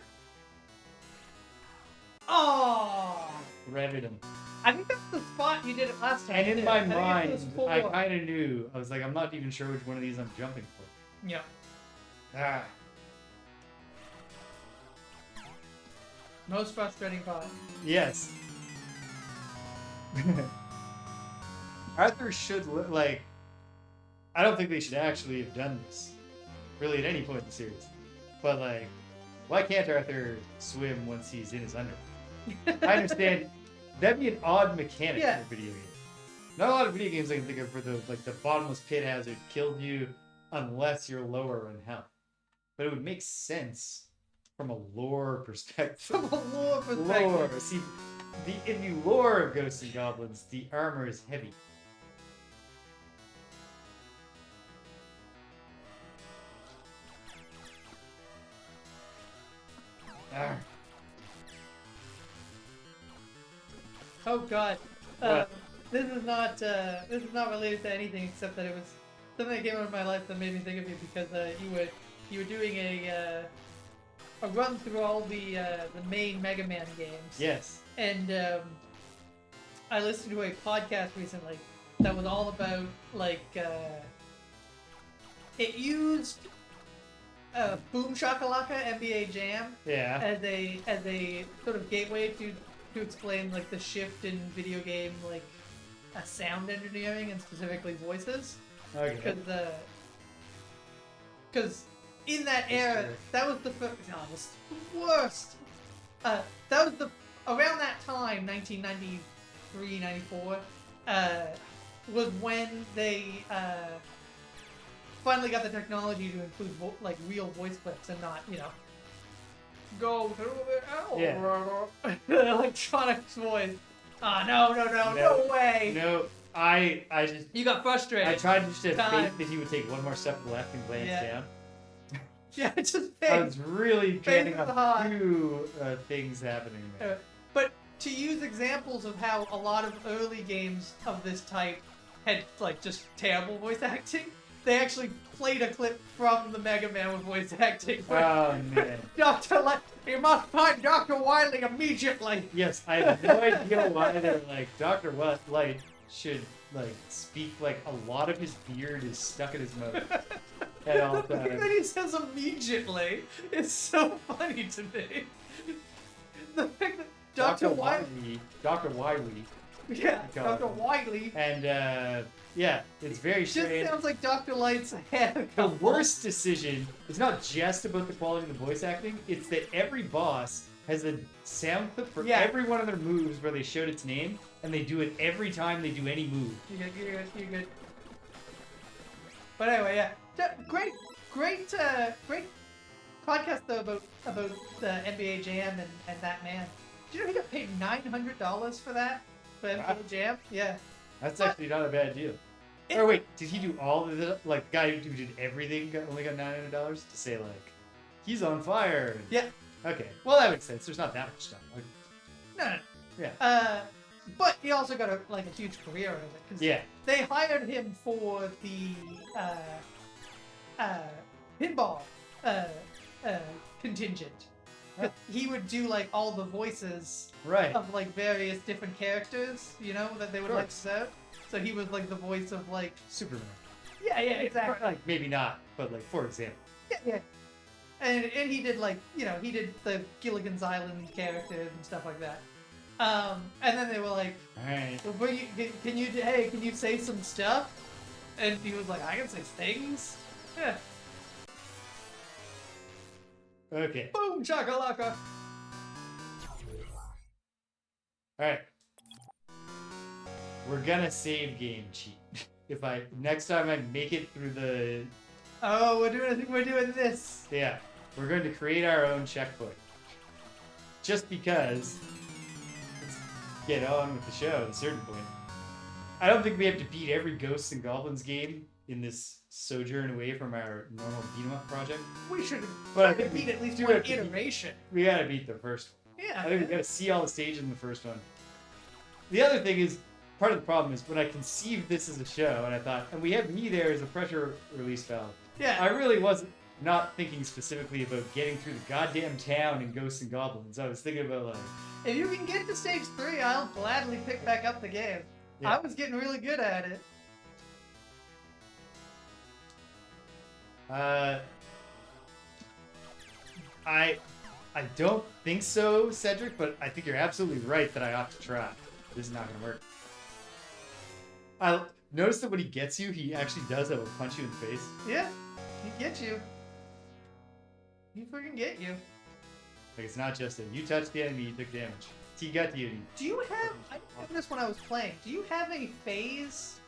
Oh! Redded them. I think that's the spot you did it last time. And in my I think it mind, was 4. I kind of knew. I was like, I'm not even sure which one of these I'm jumping for. Yeah. Ah. Most frustrating part. Yes. Arthur should like. I don't think they should actually have done this, really, at any point in the series. But like, why can't Arthur swim once he's in his underwear? I understand that'd be an odd mechanic Yeah. for a video game. Not a lot of video games I can think of where the bottomless pit hazard killed you unless you're lower in health. But it would make sense from a lore perspective. From a lore perspective. Lore. See, in the lore of Ghosts and Goblins, the armor is heavy. Arr. Oh god. What? This is not related to anything except that it was something that came out of my life that made me think of you because you were doing a run through all the main Mega Man games. Yes. And I listened to a podcast recently that was all about like it used Boom Shakalaka NBA Jam Yeah. as a sort of gateway to explain like the shift in video game like sound engineering and specifically voices. Okay. Because in that era, true. that was the first. Oh, it was the worst. That was the around that time, 1993, 94, was when they finally got the technology to include like real voice clips and not, you know, go through the electronics voice. Ah, no way. No, I just You got frustrated. I tried just to Time. think that he would take one more step left and glance Yeah. down. Yeah, just I think. was really Face getting the a heart. few things happening there. But to use examples of how a lot of early games of this type had like just terrible voice acting, they actually played a clip from the Mega Man with voice acting. Where Oh man. Dr. You must find Dr. Wily immediately. Yes, I have no idea why they're like Dr. Light should like speak like a lot of his beard is stuck in his mouth at all The fact times. that he says immediately is so funny to me. The fact that Dr. Wiley, Dr. Wiley, yeah, we call Dr. him. Wiley, and yeah, it's very just strange. sounds like Dr. Light's head. The worst decision is not just about the quality of the voice acting, it's that every boss has a sound clip for Yeah. every one of their moves where they showed its name, and they do it every time they do any move. You're good. But anyway, yeah, great podcast though about the NBA Jam and that man. Did you know he got paid $900 for that for NBA Wow. Jam? Yeah. That's But- actually not a bad deal. It- Or wait, did he do all of the like guy who did everything only got $900 to say like he's on fire? Yeah. Okay, well that makes sense. There's not that much stuff. Like, No. yeah. But he also got a huge career out of it. 'Cause Yeah. they hired him for the pinball contingent. 'Cause he would do like all the voices Right. of like various different characters, you know, that they would Sure. like to serve. So he was like the voice of like Superman. yeah, exactly. Like maybe not, but like for example. Yeah. And he did like, you know, he did the Gilligan's Island characters and stuff like that. And then they were like, Alright. well, can you say some stuff? And he was like, I can say things. Yeah. Okay. Boom chakalaka. Alright. We're gonna save game cheat. If next time I make it through the Oh, we're doing this. yeah, we're going to create our own checkpoint. Just because let's get on with the show at a certain point. I don't think we have to beat every Ghosts and Goblins game in this sojourn away from our normal beat 'em up project. We should But I have think we beat at least do one have to beat- iteration. We gotta beat the first one. Yeah. I think we gotta see all the stages in the first one. The other thing is, part of the problem is when I conceived this as a show, and I thought, and we have me there as a pressure release valve. Yeah. I really wasn't not thinking specifically about getting through the goddamn town in Ghosts and Goblins. I was thinking about like, If you can get to stage 3, I'll gladly pick back up the game. Yeah. I was getting really good at it. I don't think so, Cedric, but I think you're absolutely right that I ought to try. This is not gonna work. I notice that when he gets you, he actually does that. Will punch you in the face. Yeah. He get you. He freaking get you. Like it's not just a you touched the enemy, you took damage. He got you. Do you have? I noticed when I was playing. Do you have a phase?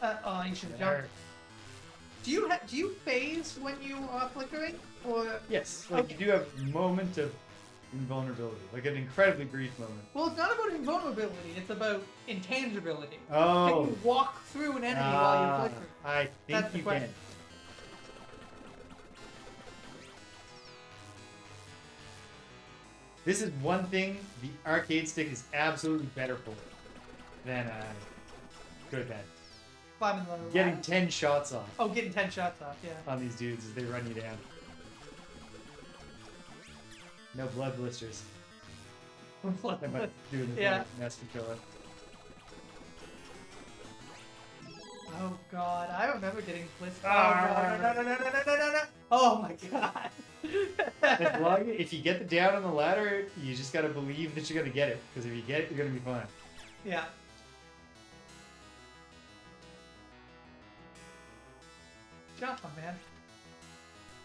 Oh, you should jump. Do you phase when you are flickering, or? Yes, like Okay. you do have a moment of invulnerability, like an incredibly brief moment. Well, it's not about invulnerability. It's about intangibility. Oh, Can you walk through an enemy while you're flickering? I think That's the you question. can. This is one thing the arcade stick is absolutely better for than could have had. Climbing the Getting ladder? 10 shots off Oh, getting 10 shots off. Yeah. on these dudes as they run you down. No blood blisters. That might do the Yeah. mess controller. Oh god, I remember getting blistered. Oh Ah. no. Oh my god. As long if you get the down on the ladder, you just gotta believe that you're gonna get it. Because if you get it, you're gonna be fine. Yeah. Jump, my man.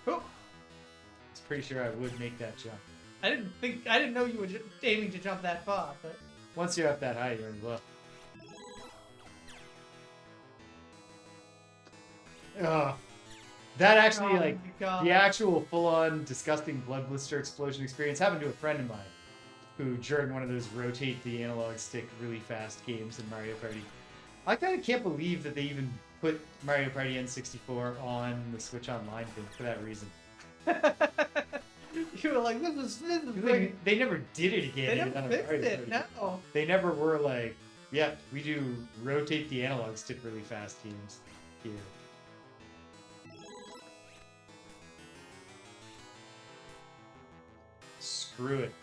Oh, I was pretty sure I would make that jump. I didn't know you were aiming to jump that far, but Once you're up that high, you're in love. Ugh. That actually, oh like, my god. the actual full-on disgusting blood blister explosion experience happened to a friend of mine who, during one of those rotate the analog stick really fast games in Mario Party, I kind of can't believe that they even put Mario Party N64 on the Switch Online thing for that reason. You were like, this is They, great. they never did it again. They even never on a fixed Mario it. Party. No. They never were like, yeah, we do rotate the analog stick really fast games here. Screw it.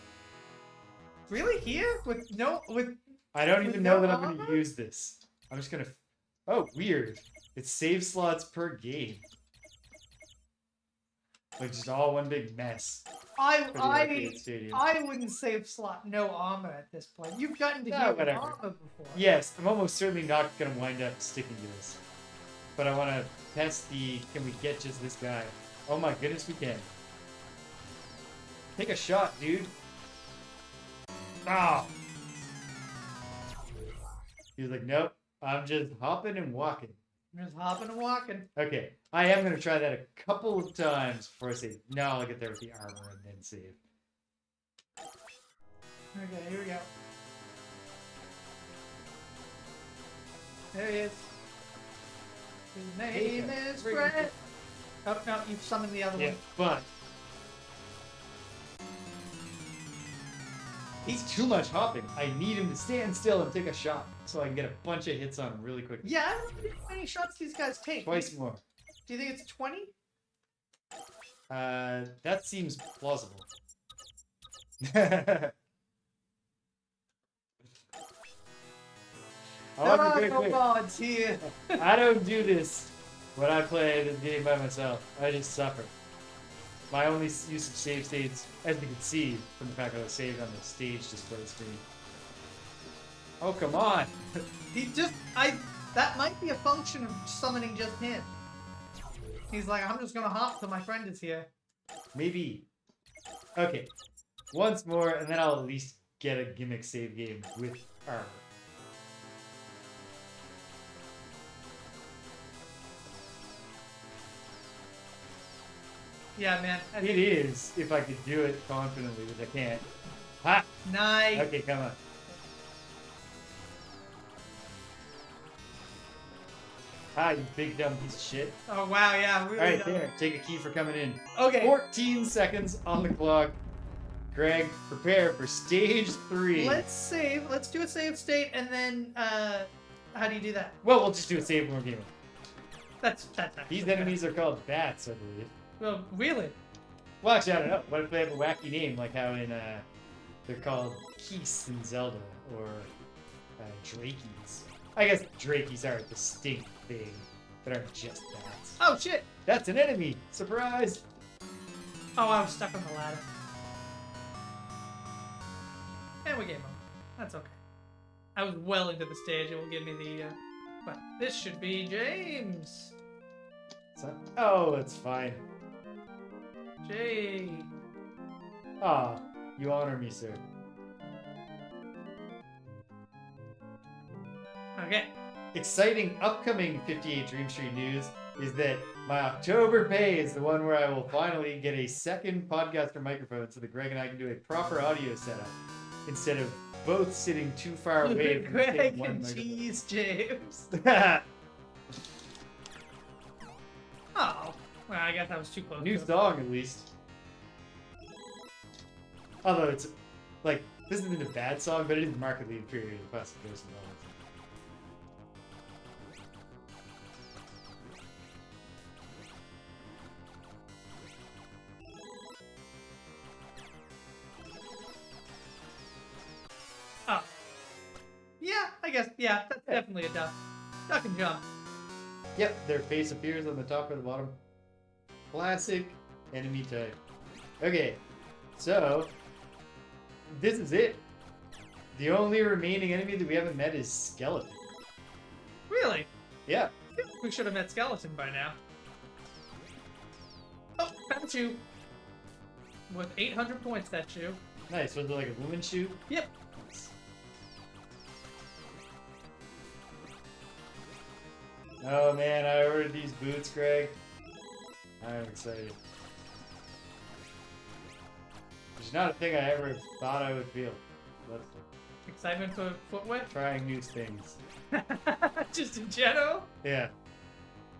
Really here with I don't With even know no that I'm going armor? to use this. I'm just going to Oh, weird. It's save slots per game. Like just all one big mess. For the arcade stadium. I wouldn't save slot no armor at this point. You've gotten to No, here with whatever. armor before. Yes, I'm almost certainly not going to wind up sticking to this. But I want to test the, can we get just this guy? Oh my goodness, we can. Take a shot, dude. Ah! He was like, nope, I'm just hopping and walking. Just hopping and walking. Okay, I am going to try that a couple of times before I say, no, I'll get there with the armor and then save. Okay, here we go. There he is. His name is Fred. Oh, no, you've summoned the other Yeah, one. but he's too much hopping. I need him to stand still and take a shot so I can get a bunch of hits on him really quickly. Yeah, I don't know how many shots these guys take. Twice more. Do you think it's 20? That seems plausible. There are no gods here. I don't do this when I play this game by myself. I just suffer. My only use of save states, as you can see from the fact that I was saved on the stage display screen. Oh, come on! That might be a function of summoning just him. He's like, I'm just gonna hop till my friend is here. Maybe. Okay. Once more, and then I'll at least get a gimmick save game with armor. Yeah, man. It is, if I could do it confidently, which I can't. Ha! Nice. Okay, come on. Ah, you big dumb piece of shit. Oh, wow, yeah. Really Alright, dumb. there. Take a key for coming in. Okay. 14 seconds on the clock. Greg, prepare for stage 3. Let's save. Let's do a save state, and then, how do you do that? Well, we'll just do a save when we're gaming. That's actually These better. enemies are called bats, I believe. Well, really? Well, actually, I don't know. What if they have a wacky name, like how in, they're called Keese in Zelda, or, Drakies. I guess Drakies are a distinct thing, that aren't just bats. Oh, shit. That's an enemy! Surprise! Oh, I was stuck on the ladder. And we game on. That's okay. I was well into the stage. It will give me the, but this should be James. Oh, it's fine. Jay. Ah, you honor me, sir. Okay. Exciting upcoming 58 Dream Street news is that my October pay is the one where I will finally get a second podcaster microphone so that Greg and I can do a proper audio setup instead of both sitting too far away from the same Greg one and microphone. cheese, James. Oh. Well, I guess I was too close. New to it. song, at least. Although it's like, this isn't a bad song, but it is markedly inferior to the Plastic Ghost and all that. Oh. Yeah, I guess. Yeah, that's definitely a duck. Duck and jump. Yep, their face appears on the top or the bottom. Classic enemy type. Okay, so this is it. The only remaining enemy that we haven't met is Skeleton. Really? Yeah. I feel like we should have met Skeleton by now. Oh, found you. With 800 points, that shoe. Nice. Was it like a woman's shoe? Yep. Oh man, I ordered these boots, Greg. I'm excited. Which is not a thing I ever thought I would feel. But Excitement for footwear? trying new things. Just in general? Yeah.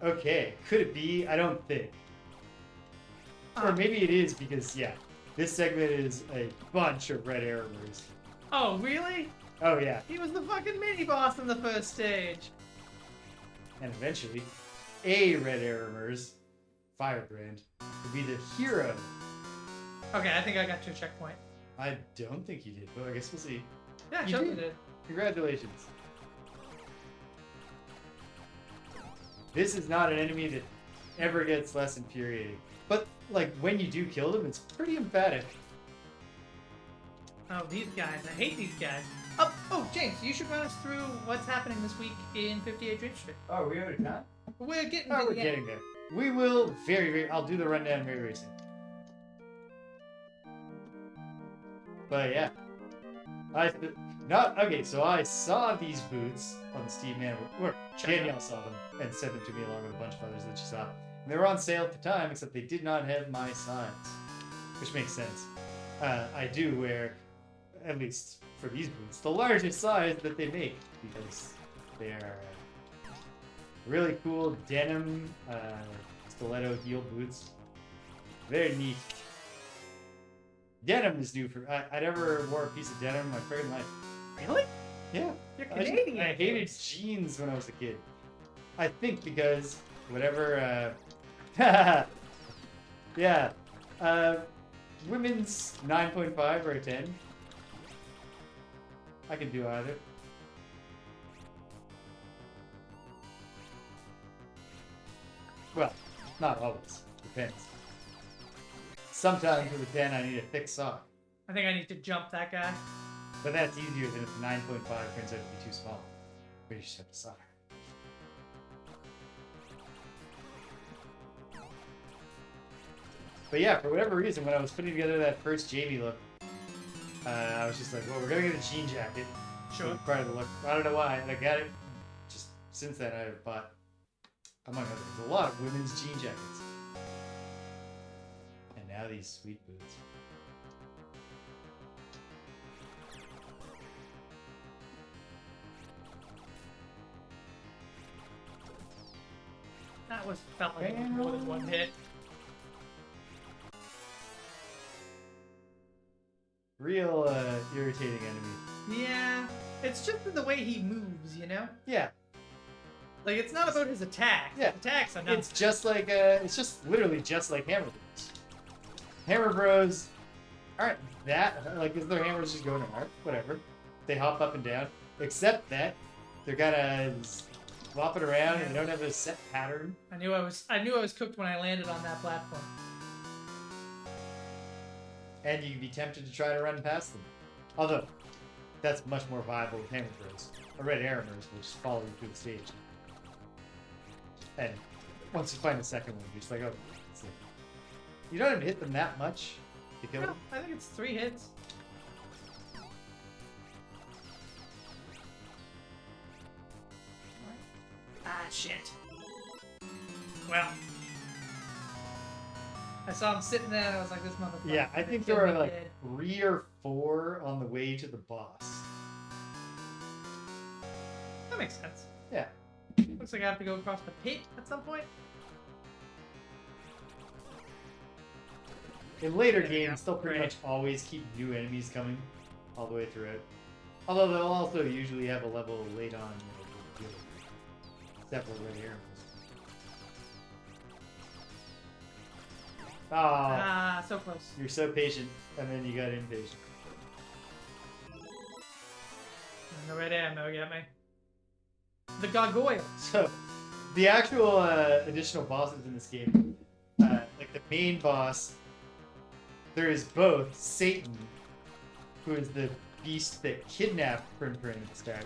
Okay. Could it be? I don't think. Or maybe it is because, yeah, this segment is a bunch of red arrowers. Oh, really? Oh yeah. He was the fucking mini-boss in the first stage. And eventually, a red arrowers, Firebrand, would be the hero. Okay, I think I got your checkpoint. I don't think you did, but I guess we'll see. Yeah, You totally did. did. Congratulations. This is not an enemy that ever gets less infuriating. But, like, when you do kill them, it's pretty emphatic. Oh, these guys. I hate these guys. Oh, James, you should run us through what's happening this week in 58 Dream Street. Oh, are we out of time? We're getting Oh, to we're the getting there. We will I'll do the rundown very soon. But yeah. So I saw these boots on the Steve Man, or Danielle saw them and sent them to me along with a bunch of others that she saw. And they were on sale at the time, except they did not have my size. Which makes sense. I do wear, at least for these boots, the largest size that they make, because they are really cool denim stiletto heel boots. Very neat. Denim is new for. I never wore a piece of denim in my friggin' life. Really? Yeah. You're Canadian. I hated jeans when I was a kid. I think because whatever. Yeah. Women's 9.5 or a 10. I can do either. Well, not always. Depends. Sometimes with a 10, I need a thick sock. I think I need to jump that guy. But that's easier than if the 9.5 turns out to be too small. We just have to sock. But yeah, for whatever reason, when I was putting together that first JV look, I was just like, well, we're gonna get a jean jacket. Sure. Part of the look. I don't know why, and I got it. Just since then, I've bought, among other things, a lot of women's jean jackets. And now these sweet boots. That felt like it was more than one hit. Real irritating enemy. Yeah, it's just the way he moves, you know? Yeah. Like, it's not about his attack. Yeah. His attacks are not. It's just like, it's just literally just like Hammer Bros. Hammer Bros aren't that, like, is their hammers just going to arc? Whatever. They hop up and down. Except that they're kind of flopping around and they don't have a set pattern. I knew I was cooked when I landed on that platform. And you can be tempted to try to run past them. Although, that's much more viable with Hammer Bros. A red arrow will just follow you through the stage. And once you find the second one, you're just like, oh, that's it. You don't have to hit them that much to kill them. I think it's 3 hits. Ah, shit. Well. I saw him sitting there and I was like, this motherfucker. Yeah, I think there are like 3 or 4 on the way to the boss. That makes sense. Yeah. Looks like I have to go across the pit at some point. In later games, they'll pretty much always keep new enemies coming all the way throughout. Although they'll also usually have a level late on, except for red arrows. Oh, Ah, so close. you're so patient, and then you got impatient. And the red ammo got me. The gargoyle. So, the actual additional bosses in this game, like the main boss, there is both Satan, who is the beast that kidnapped Prim Prim at the start,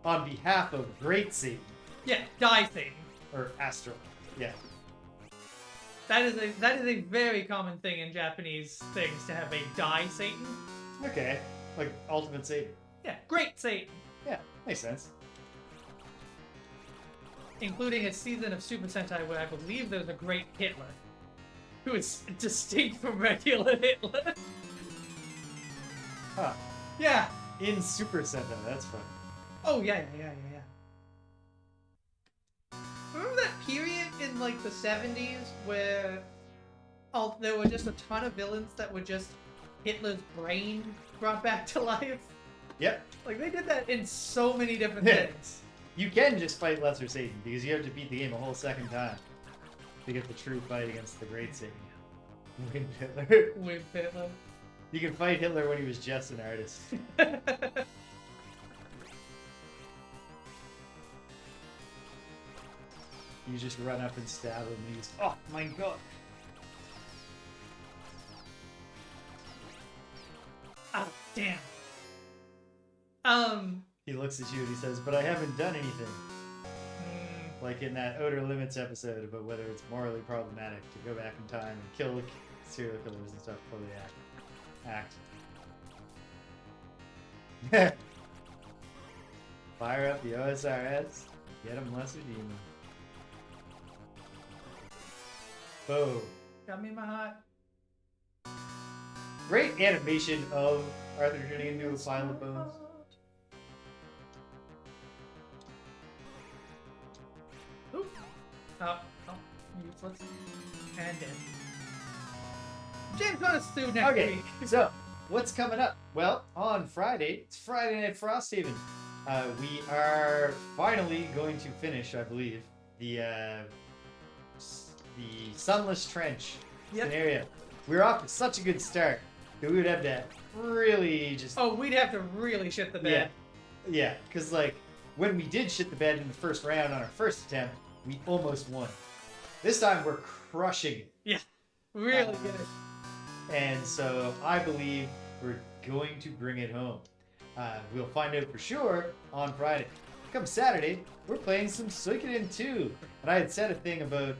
on behalf of Great Satan. Yeah, die Satan. Or Astral. Yeah. That is a very common thing in Japanese things to have a die Satan. Okay. Like Ultimate Satan. Yeah, Great Satan. Yeah, makes sense. Including a season of Super Sentai where I believe there's a Great Hitler, who is distinct from regular Hitler. Huh. Yeah. In Super Sentai, that's fun. Oh yeah. Remember that period in like the 70s where there were just a ton of villains that were just Hitler's brain brought back to life? Yep. Like they did that in so many different things. You can just fight Lesser Satan, because you have to beat the game a whole second time to get the true fight against the Great Satan. With Hitler. With Hitler. You can fight Hitler when he was just an artist. You just run up and stab him, and he's, oh my god. Oh, damn. He looks at you and he says, but I haven't done anything. Like in that Outer Limits episode about whether it's morally problematic to go back in time and kill serial killers and stuff before they act. Fire up the OSRS, get him lesser demon. Boom. Got me in my heart. Great animation of Arthur turning into a pile of bones. Oop. Oh, useless. And dead. James got us through next Okay, week. so what's coming up? Well, on Friday, it's Friday Night Frosthaven. We are finally going to finish, I believe, the Sunless Trench scenario. We're off to such a good start that we would have to really just... Oh, we'd have to really shit the bed. Yeah, because like when we did shit the bed in the first round on our first attempt, we almost won. This time we're crushing it. Yeah, really good. And so I believe we're going to bring it home. We'll find out for sure on Friday. Come Saturday, we're playing some Suikoden 2. And I had said a thing about...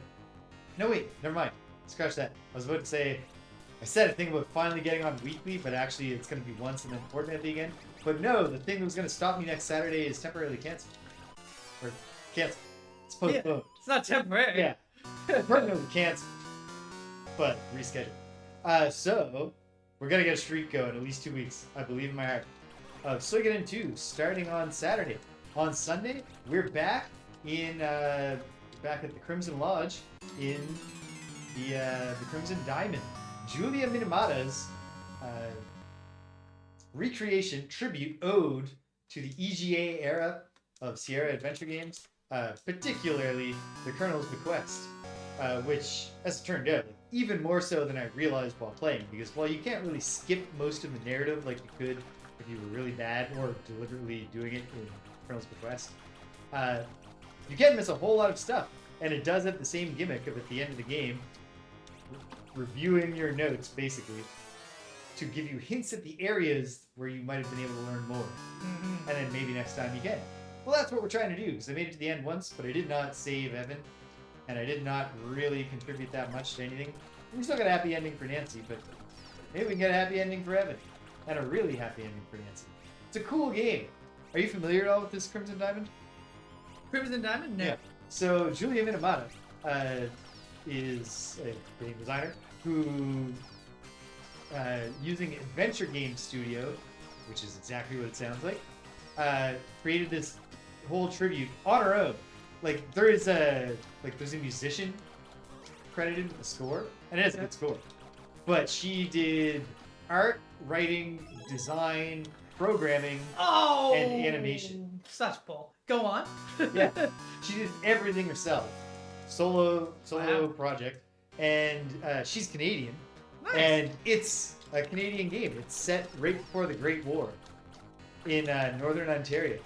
No, wait, never mind. Scratch that. I was about to say... I said a thing about finally getting on weekly, but actually it's going to be once and then fortnightly again. But no, the thing that was going to stop me next Saturday is temporarily canceled. Or canceled. It's postponed. Yeah, it's not temporary. Yeah. Permanently canceled. But rescheduled. So, we're going to get a streak going at least 2 weeks. I believe in my heart. Suikoden 2 starting on Saturday. On Sunday, we're back in back at the Crimson Lodge in the Crimson Diamond. Julia Minamata's recreation tribute ode to the EGA era of Sierra Adventure games, particularly the Colonel's Bequest, which, as it turned out, even more so than I realized while playing, because while you can't really skip most of the narrative like you could if you were really bad or deliberately doing it in Colonel's Bequest, you can miss a whole lot of stuff, and it does have the same gimmick of at the end of the game reviewing your notes, basically, to give you hints at the areas where you might have been able to learn more. Mm-hmm. And then maybe next time you can. Well, that's what we're trying to do, because I made it to the end once, but I did not save Evan, and I did not really contribute that much to anything. We still got a happy ending for Nancy, but maybe we can get a happy ending for Evan, and a really happy ending for Nancy. It's a cool game. Are you familiar at all with this Crimson Diamond? Crimson Diamond? No. Yeah. So, Julia Minamata is a game designer who, using Adventure Game Studio, which is exactly what it sounds like, created this whole tribute on her own. Like there's a musician credited with the score, and it has a good score. But she did art, writing, design, programming, and animation. Such bull. Go on. Yeah, she did everything herself. Solo Wow. project, and she's Canadian, Nice. and it's a Canadian game. It's set right before the Great War in northern Ontario,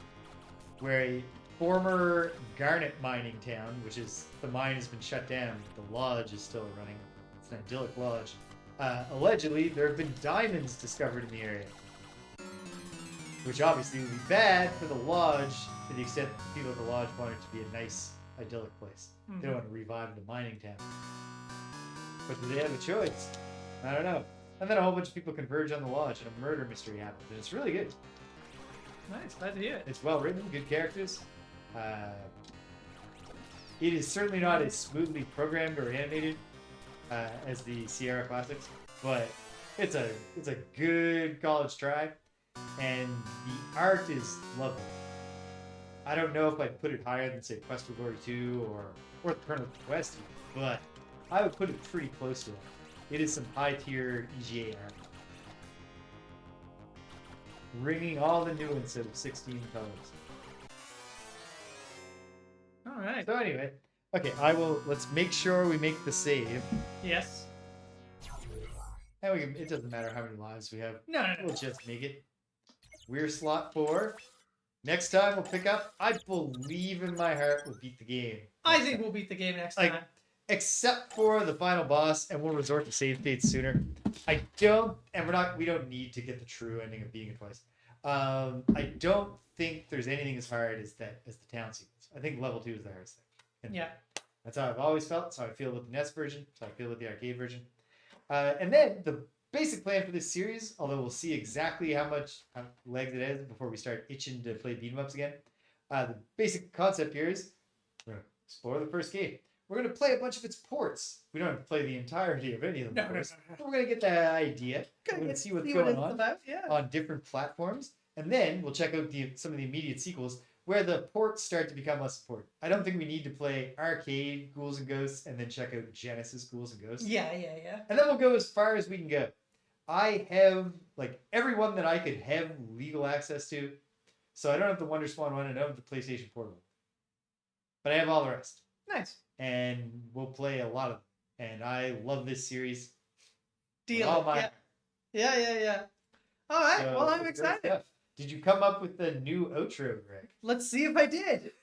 where a former garnet mining town, which is the mine has been shut down, but the lodge is still running. It's an idyllic lodge. Allegedly, there have been diamonds discovered in the area, which obviously would be bad for the lodge to the extent that the people at the lodge want it to be a nice, idyllic place. They don't want to revive the mining town. But do they have a choice? I don't know. And then a whole bunch of people converge on the lodge and a murder mystery happens. And it's really good. Nice. Glad to hear it. It's well written, good characters. It is certainly not as smoothly programmed or animated as the Sierra Classics, but it's a good college try, and the art is lovely. I don't know if I'd put it higher than, say, Quest for Glory 2 or the Colonel's Quest, but I would put it pretty close to it. It is some high-tier EGA art. Bringing all the nuance out of 16 colors. All right. So anyway, okay, let's make sure we make the save. Yes. And it doesn't matter how many lives we have. No. We'll just make it. We're slot 4. Next time we'll pick up. I believe in my heart we'll beat the game. I think we'll beat the game next Like, time. except for the final boss, and we'll resort to save states sooner. I don't, and we don't need to get the true ending of beating it twice. I don't think there's anything as hard as the town sequence. I think level 2 is the hardest thing. And Yeah. that's how I've always felt. That's how I feel with the NES version. That's how I feel with the arcade version. And then the basic plan for this series, although we'll see exactly how much legs it has before we start itching to play beat 'em ups again. The basic concept here is we're gonna explore the first game. We're gonna play a bunch of its ports. We don't have to play the entirety of any of them, No, of no, course. no, no. But we're gonna get the idea. We're Gonna gonna get see what's what going it's on about. Yeah. on different platforms, and then we'll check out some of the immediate sequels where the ports start to become less important. I don't think we need to play arcade Ghouls and Ghosts and then check out Genesis Ghouls and Ghosts. Yeah. And then we'll go as far as we can go. I have like everyone that I could have legal access to, so I don't have the Wonder Swan one, and I don't have the PlayStation Portable, but I have all the rest, Nice. and we'll play a lot of them. And I love this series. Deal. All my Yeah. All right. So, Well, I'm it's great excited. stuff. Did you come up with the new outro, Greg? Let's see if I did.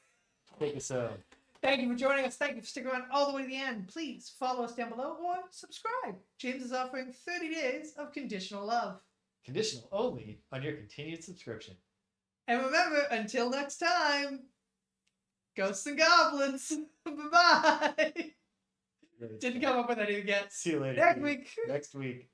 Take us home. Thank you for joining us. Thank you for sticking around all the way to the end. Please follow us down below or subscribe. James is offering 30 days of conditional love. Conditional only on your continued subscription. And remember, until next time, ghosts and goblins. Bye-bye. Didn't come up with anything yet. See you later. Next dude. week. Next week.